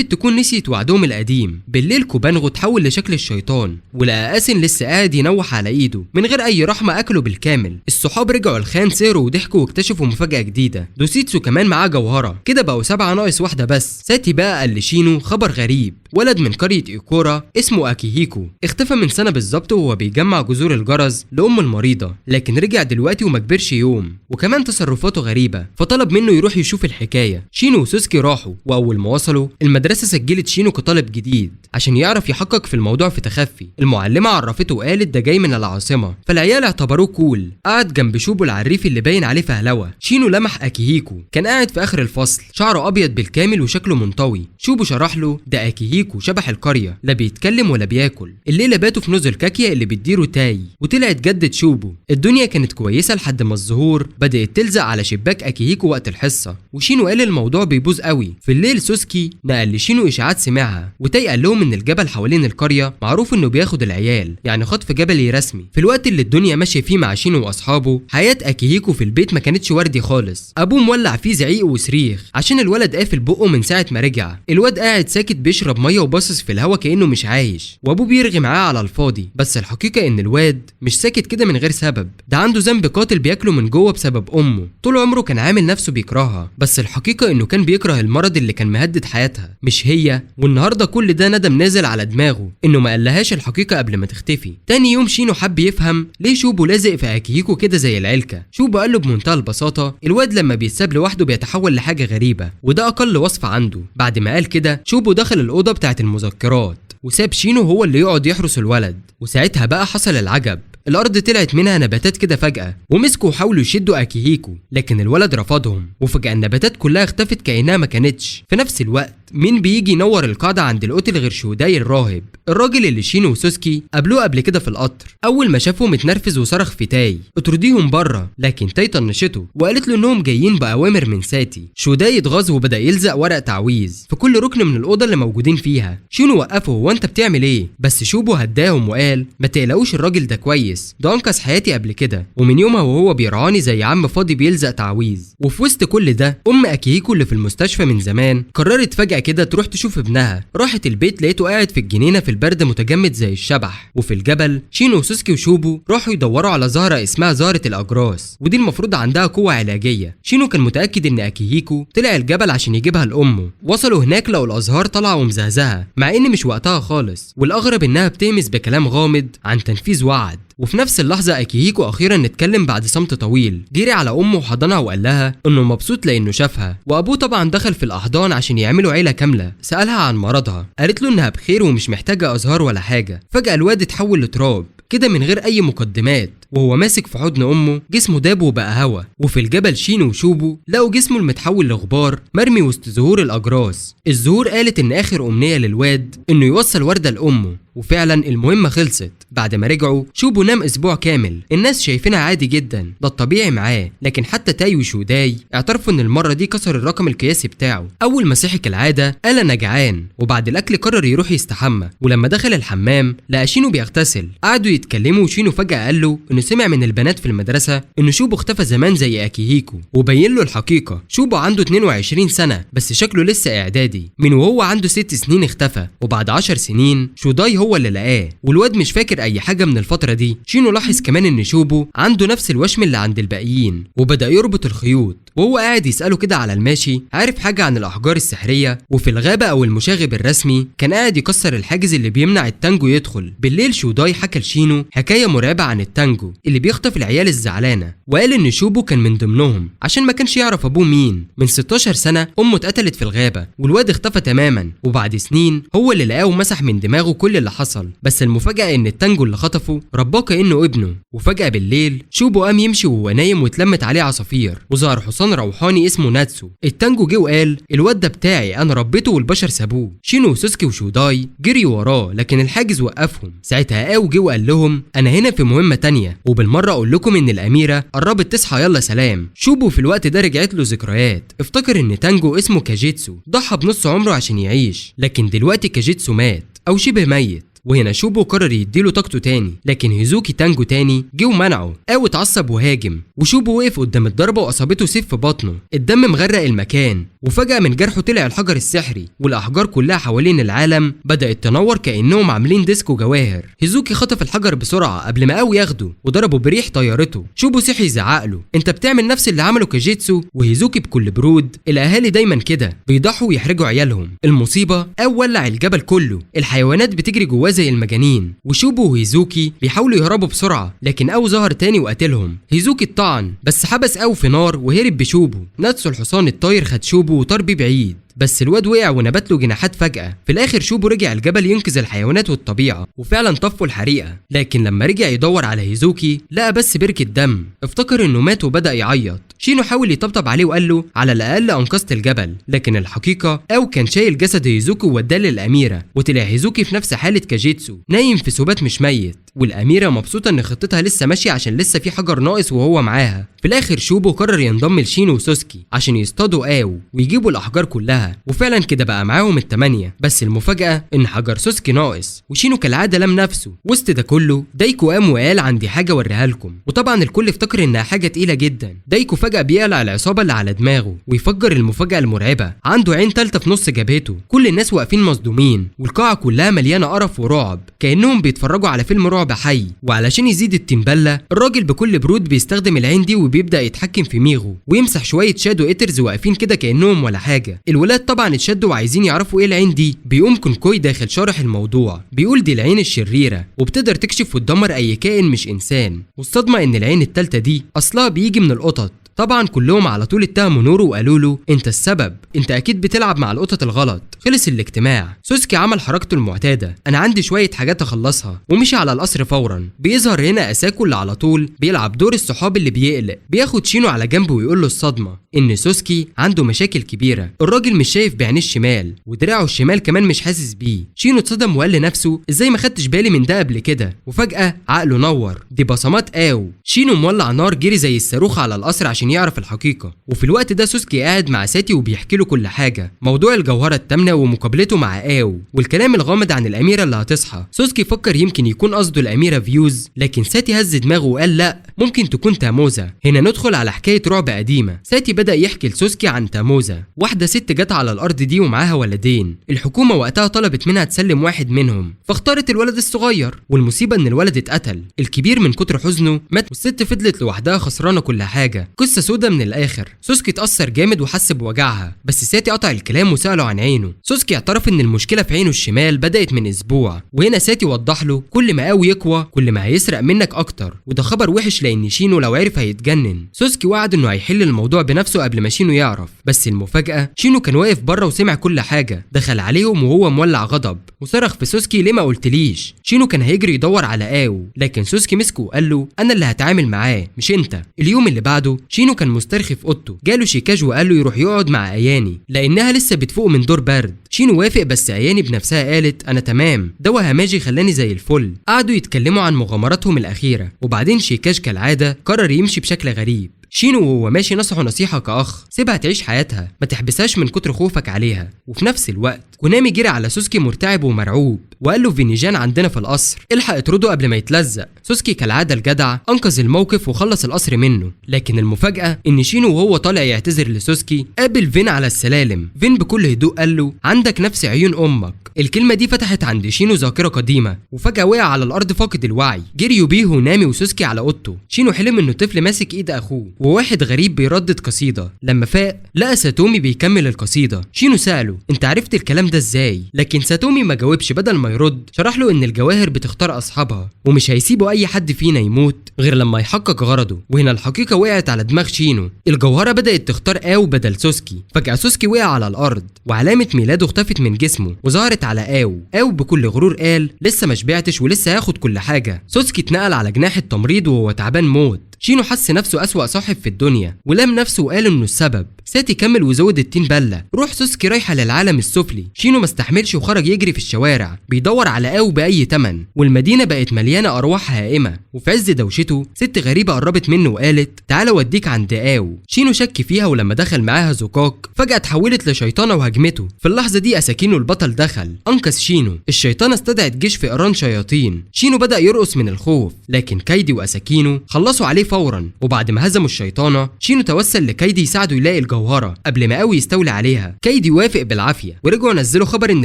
S1: تكون نسيت وعدهم القديم. بالليل كوبانغو تحول لشكل الشيطان ولقى اسن لسه قاعد ينوح على ايده من غير اي رحمه. اكله بالكامل. الصحاب رجعوا الخان سهروا وضحكوا واكتشفوا مفاجاه جديده. دوسيتسو كمان معاه جوهره، كده بقوا 7 ناقص واحده بس. ساتي بقى قال لشينو خبر غريب، ولد من قريه ايكورا اسمه اكيهيكو اختفى من سنه بالظبط وهو بيجمع جذور الجرز لام المريضه، لكن رجع دلوقتي وما كبرش يوم، وكمان تصرفاته غريبه، فطلب منه يروح يشوف الحكايه. شينو وسوسكي راحوا، واول ما وصلوا المدرسه سجلت شينو كطالب جديد عشان يعرف يحقق في الموضوع في تخفي. المعلمه عرفته وقالت ده جاي من العاصمه، فالعيال اعتبروه كول. قعد جنب شوبو العريف اللي باين عليه فهلوه. شينو لمح اكيهيكو كان قاعد في اخر الفصل، شعره ابيض بالكامل وشكله منطوي. شوبو شرح له ده اكيهيكو شبح القريه، لا بيتكلم ولا بياكل. الليله باتوا في نزل كاكيا اللي بتديره تاي، وطلعت جدة شوبو. الدنيا كانت كويسه لحد ما الزهور بدات تلزق على شباك اكيهيكو وقت الحصه، وشينو قال الموضوع بيبوظ قوي. في الليل سوسكي نقل لشينو اشاعات سمعها، وتاي قال لهم ان الجبل حوالين القريه معروف انه بياخد العيال، يعني خطف جبلي رسمي. في الوقت اللي الدنيا ماشيه فيه مع شينو واصحابه حياه اكيهيكو في البيت ما كانتش وردي خالص. خالص. ابوه مولع فيه زعيق وصريخ عشان الولد قافل بقه من ساعه ما رجع. الواد قاعد ساكت بيشرب ميه وباصص في الهوا كانه مش عايش، وابوه بيرغي معاه على الفاضي. بس الحقيقه ان الواد مش ساكت كده من غير سبب، ده عنده ذنب قاتل بياكله من جوه بسبب امه. طول عمره كان عامل نفسه بيكرهها، بس الحقيقه انه كان بيكره المرض اللي كان مهدد حياتها مش هي. والنهارده كل ده ندم نازل على دماغه انه ما قالهاش الحقيقه قبل ما تختفي. تاني يوم شينو حب يفهم ليه شوبو لازق في اكيهيكو كده زي العلكه. شوبو قال له بمنتهى البساطه الواد لما بيتساب لوحده بيتحول لحاجه غريبه، وده اقل وصف عنده. بعد ما قال كده شوبو دخل الاوضه بتاعه المذكرات وساب شينو هو اللي يقعد يحرس الولد. وساعتها بقى حصل العجب، الارض طلعت منها نباتات كده فجأة، ومسكوا وحاولوا يشدوا اكيهيكو لكن الولد رفضهم، وفجأة النباتات كلها اختفت كأنها ما كانتش. في نفس الوقت مين بيجي ينور القاعدة عند الأوتيل غير شوداي الراهب، الراجل اللي شينو وسوسكي قابلوه قبل كده في القطر. أول ما شافه متنرفز وصرخ في تاي اطرديهم بره، لكن تاي طنشته وقالت له إنهم جايين بأوامر من ساتي. شوداي اتغاظ وبدأ يلزق ورق تعويذ في كل ركن من الأوضة اللي موجودين فيها. شينو وقفه، هو أنت بتعمل إيه؟ بس شوبو هداهم وقال ما تقلقوش الراجل ده كويس، ده أنقذ حياتي قبل كده، ومن يومها وهو بيرعاني زي عم فاضي بيلزق تعويذ. وفي وسط كل ده أكيهيكو اللي في المستشفى من زمان قررت فجأة كده تروح تشوف ابنها. راحت البيت لقيته قاعد في الجنينة في البرد متجمد زي الشبح. وفي الجبل شينو وسوسكي وشوبو راحوا يدوروا على زهرة اسمها زهرة الأجراس، ودي المفروض عندها قوة علاجية. شينو كان متأكد إن أكيهيكو طلع الجبل عشان يجيبها لأمه. وصلوا هناك لقوا الأزهار طالعة ومزهزهة مع إن مش وقتها خالص، والأغرب إنها بتهمس بكلام غامض عن تنفيذ وعد. وفي نفس اللحظة أكيهيكو أخيرا اتكلم بعد صمت طويل، جري على أمه وحضنها وقال لها إنه مبسوط لأنه شافها. وأبوه طبعا دخل في الأحضان عشان يعملوا عيلة كاملة. سألها عن مرضها، قالت له إنها بخير ومش محتاجة أزهار ولا حاجة. فجأة الواد اتحول لتراب كده من غير أي مقدمات، وهو ماسك في حضن أمه جسمه داب وبقى هوا. وفي الجبل شينو وشوبو لقوا جسمه المتحول لغبار مرمي وسط زهور الأجراس. الزهور قالت إن آخر أمنية للواد إنه يوصل وردة لأمه، وفعلا المهمة خلصت. بعد ما رجعوا شوبو نام أسبوع كامل، الناس شايفينها عادي جدا، ده الطبيعي معاه. لكن حتى تاي وشوداي اعترفوا إن المرة دي كسر الرقم القياسي بتاعه. أول ما صحي كالعادة قال أنا جعان، وبعد الأكل قرر يروح يستحمى. ولما دخل الحمام لقى شينو بيغتسل. قعدوا يتكلموا وشينو فجأة قال له إنه سمع من البنات في المدرسة إن شوبو اختفى زمان زي أكيهيكو، وبين له الحقيقة. شوبو عنده 22 سنة بس شكله لسه إعدادي، من وهو عنده 6 سنين اختفى، وبعد 10 سنين شوداي هو اللي لقاه، والواد مش فاكر أي حاجة من الفترة دي. شينو لاحظ كمان إن شوبو عنده نفس الوشم اللي عند الباقيين، وبدأ يربط الخيوط. وهو قاعد يسأله كده على الماشي عارف حاجة عن الأحجار السحرية. وفي الغابة أو المشاغب الرسمي كان قاعد يكسر الحاجز اللي بيمنع التانجو يدخل. بالليل شوداي حكى لشينو حكاية مرعبة عن التانجو اللي بيخطف العيال الزعلانة، وقال إن شوبو كان من ضمنهم عشان ما كانش يعرف أبوه مين. من 16 سنة أمه اتقتلت في الغابة، والواد اختفى تماما، وبعد سنين هو اللي لقاه ومسح من دماغه كل اللي حصل. بس المفاجأة إن التانجو اللي خطفه رباه كأنه ابنه. وفجأة بالليل شوبو قام يمشي وهو نايم واتلمت عليه عصافير، وظهر حصان روحاني اسمه ناتسو. التانجو جه وقال الواد ده بتاعي انا ربيته والبشر سابوه. شينو وسوسكي وشوداي جريوا وراه لكن الحاجز وقفهم. ساعتها قاو جه وقال لهم انا هنا في مهمة تانية، وبالمرة اقول لكم ان الاميرة قربت تصحى، يلا سلام. شوبو في الوقت ده رجعت له ذكريات، افتكر ان تانجو اسمه كاجيتسو ضحى بنص عمره عشان يعيش، لكن دلوقتي كاجيتسو مات او شبه ميت. وهنا شوبو قرر يديله طاقته تاني، لكن هيزوكي تانجو تاني جه ومنعه. قاو اتعصب وهاجم، وشوبو وقف قدام الضربه واصابته سيف في بطنه، الدم مغرق المكان. وفجأة من جرحه طلع الحجر السحري، والاحجار كلها حوالين العالم بدأت تنور كأنهم عاملين ديسكو جواهر. هيزوكي خطف الحجر بسرعه قبل ما قاو ياخده وضربه بريح طيارته. شوبو صحي يزعق له انت بتعمل نفس اللي عمله كاجيتسو. وهيزوكي بكل برود الاهالي دايما كده بيضحوا ويحرجوا عيالهم. المصيبه قاو ولع الجبل كله، الحيوانات بتجري جواه زي المجانين، وشوبو وهيزوكي بيحاولوا يهربوا بسرعه، لكن قاو ظهر تاني وقتلهم. هيزوكي اتطعن بس حبس قاو في نار وهرب بشوبو. ناتسو الحصان الطاير خد شوبو وطار بيه بعيد، بس الواد وقع ونبت له جناحات فجأة. في الآخر شوبو رجع الجبل ينقذ الحيوانات والطبيعة، وفعلا طفوا الحريقة. لكن لما رجع يدور على هيزوكي لقى بس بركة دم، افتكر انه مات وبدأ يعيط. شينو حاول يطبطب عليه وقال له على الأقل أنقذت الجبل، لكن الحقيقة أو كان شايل جسد هيزوكي ووداه للأميرة. وطلع هيزوكي في نفس حالة كاجيتسو، نايم في سبات مش ميت. والاميره مبسوطه ان خطتها لسه ماشيه عشان لسه في حجر ناقص وهو معاها. في الاخر شوبو قرر ينضم لشينو وسوسكي عشان يصطادوا آو ويجيبوا الاحجار كلها، وفعلا كده بقى معاهم ال8. بس المفاجاه ان حجر سوسكي ناقص، وشينو كالعاده لم نفسه. وسط ده كله دايكو قام وقال عندي حاجه اوريها لكم، وطبعا الكل افتكر انها حاجه تقيله جدا. دايكو فجاه بيقلع العصابه اللي على دماغه ويفجر المفاجاه المرعبه، عنده عين تالته في نص جبهته. كل الناس واقفين مصدومين، والقاعه كلها مليانه قرف ورعب كانهم بيتفرجوا على فيلم رعب حي. وعلشان يزيد التنبله الراجل بكل برود بيستخدم العين دي وبيبدا يتحكم في ميغو ويمسح شويه شادو ايترز واقفين كده كانهم ولا حاجه. الولاد طبعا اتشدوا وعايزين يعرفوا ايه العين دي. بيقوم كونكوي داخل شارح الموضوع، بيقول دي العين الشريره وبتقدر تكشف وتدمر اي كائن مش انسان. والصدمه ان العين التالته دي اصلها بيجي من القطط. طبعا كلهم على طول اتهموا نورو وقالوا له انت السبب، انت اكيد بتلعب مع القطط الغلط. خلص الاجتماع، سوسكي عمل حركته المعتاده، انا عندي شويه حاجات اخلصها، ومشي على القصر فورا. بيظهر هنا اساكو اللي على طول بيلعب دور الصحاب اللي بيقلق، بياخد شينو على جنبه ويقول له الصدمه ان سوسكي عنده مشاكل كبيره. الراجل مش شايف بعينيه الشمال، ودراعه الشمال كمان مش حاسس بيه. شينو اتصدم وقال لنفسه ازاي ما خدتش بالي من ده قبل كده، وفجاه عقله نور، دي بصمات آو. شينو مولع نار جري زي الصاروخ على القصر عشان يعرف الحقيقه. وفي الوقت ده سوسكي قاعد مع ساتي وبيحكي له كل حاجه، موضوع الجوهره الثامنه ومقابلته مع آو والكلام الغامض عن الاميره اللي هتصحى. سوسكي فكر يمكن يكون قصده الاميره فيوز، لكن ساتي هز دماغه وقال لا، ممكن تكون تاموزا. هنا ندخل على حكايه رعب قديمه. ساتي بدا يحكي لسوسكي عن تاموزا، واحده ست جت على الارض دي ومعاها ولدين. الحكومه وقتها طلبت منها تسلم واحد منهم، فاختارت الولد الصغير. والمصيبه ان الولد اتقتل، الكبير من كتر حزنه مات، والست فضلت لوحدها خسرانه كل حاجه. قصه سودا من الاخر. سوسكي اتاثر جامد وحس بوجعها، بس ساتي قطع الكلام وساله عن عينه. سوسكي اعترف ان المشكله في عينه الشمال بدات من اسبوع، وهنا ساتي وضح له كل ما قوي يقوى كل ما هيسرق منك اكتر، وده خبر وحش لان شينو لو عرف هيتجنن. سوسكي وعد انه هيحل الموضوع بنفسه قبل ما شينو يعرف، بس المفاجاه شينو كان واقف بره وسمع كل حاجه. دخل عليهم وهو مولع غضب وصرخ في سوسكي ليه ما قلتليش. شينو كان هيجري يدور على آو، لكن سوسكي مسكه وقال له انا اللي هتعامل معاه مش انت. اليوم اللي بعده شينو كان مسترخي في اوضته، جاله شيكاج وقال له يروح يقعد مع اياني لانها لسه بتفوق من دور برد. شينو وافق، بس اياني بنفسها قالت انا تمام، دواء هاماجي خلاني زي الفل. قعدوا يتكلموا عن مغامراتهم الاخيره، وبعدين شيكاج كالعاده قرر يمشي بشكل غريب. شينو وهو ماشي نصحه نصيحة كأخ، سيبها تعيش حياتها، ما تحبسهاش من كتر خوفك عليها. وفي نفس الوقت كونامي جري على سوسكي مرتعب ومرعوب وقال له فينيجان عندنا في القصر، الحق اطرده قبل ما يتلزق. سوسكي كالعادة الجدع انقذ الموقف وخلص القصر منه. لكن المفاجأة ان شينو وهو طالع يعتذر لسوسكي قابل فين على السلالم. فين بكل هدوء قال له عندك نفس عيون امك. الكلمة دي فتحت عند شينو ذاكرة قديمة، وفجأة وقع على الارض فاقد الوعي. جريوا بيه نامي وسوسكي على اوضته. شينو حلم انه طفل ماسك ايد اخوه وواحد غريب بيردد قصيدة. لما فاق لقى ساتومي بيكمل القصيدة. شينو سأله انت عرفت الكلام ده ازاي؟ لكن ساتومي ما جاوبش، بدل ما يرد شرح له ان الجواهر بتختار اصحابها ومش هيسيبوا اي حد فينا يموت غير لما يحقق غرضه. وهنا الحقيقة وقعت على دماغ شينو، الجوهرة بدأت تختار آو بدل سوسكي. فجأة سوسكي وقع على الارض وعلامة ميلاده اختفت من جسمه وظهرت على آو. آو بكل غرور قال لسه ما شبعتش ولسه هاخد كل حاجة. سوسكي اتنقل على جناح التمريض وهو تعبان موت. شينو حس نفسه أسوأ صاحب في الدنيا ولام نفسه وقال انه السبب. ساتي كمل وزود التين بلة. روح سوسكي رايحة للعالم السفلي. شينو ما استحملش وخرج يجري في الشوارع بيدور على آو بأي تمن، والمدينة بقت مليانة أرواح هائمة. وفي عز دوشته ست غريبة قربت منه وقالت تعالى وديك عند آو. شينو شك فيها، ولما دخل معاها زوكاك فجأة اتحولت لشيطانة وهجمته. في اللحظة دي أساكينو البطل دخل أنقذ شينو. الشيطانة استدعت جيش فئران شياطين. شينو بدأ يرقص من الخوف، لكن كايدي وأساكينو خلصوا عليه فورا. وبعد ما هزموا الشيطانة شينو توسل لكايدي يساعده يلاقي الجوهرة قبل ما قوي يستولي عليها. كايدي وافق بالعافية، ورجعوا نزلوا خبر ان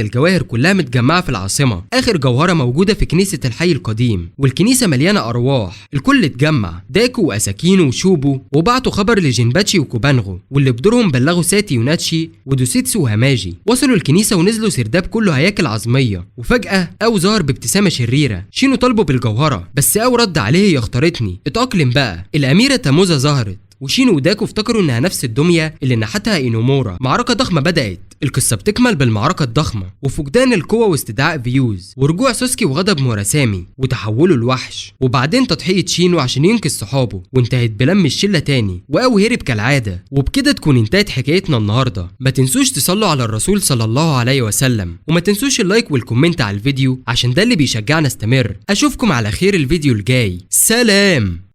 S1: الجواهر كلها متجمعة في العاصمة. اخر جوهرة موجودة في كنيسة الحي القديم، والكنيسة مليانة ارواح. الكل اتجمع، داكو واساكينو وشوبو، وبعتوا خبر لجينباتشي وكوبانغو، واللي بدورهم بلغوا ساتي وناتشي ودوسيتسو وهاماجي. وصلوا الكنيسة ونزلوا سرداب كله هياكل عظمية. وفجأة أو ظهر بابتسامة شريرة. شينو طلبه بالجوهرة، بس أو رد عليه يا اختارتني اتأقلم بقى. الأميرة تاموزا ظهرت وشينو وداكو افتكروا انها نفس الدميه اللي نحتها اينومورا. معركه ضخمه بدات. القصه بتكمل بالمعركه الضخمه وفقدان القوه واستدعاء فيوز ورجوع سوسكي وغضب موراسامي وتحوله لوحش، وبعدين تضحيه شينو عشان ينقذ صحابه، وانتهت بلم الشله تاني واو هرب كالعاده. وبكده تكون انتهت حكايتنا النهارده. ما تنسوش تصلوا على الرسول صلى الله عليه وسلم، وما تنسوش اللايك والكومنت على الفيديو عشان ده اللي بيشجعنا استمر. اشوفكم على خير الفيديو الجاي. سلام.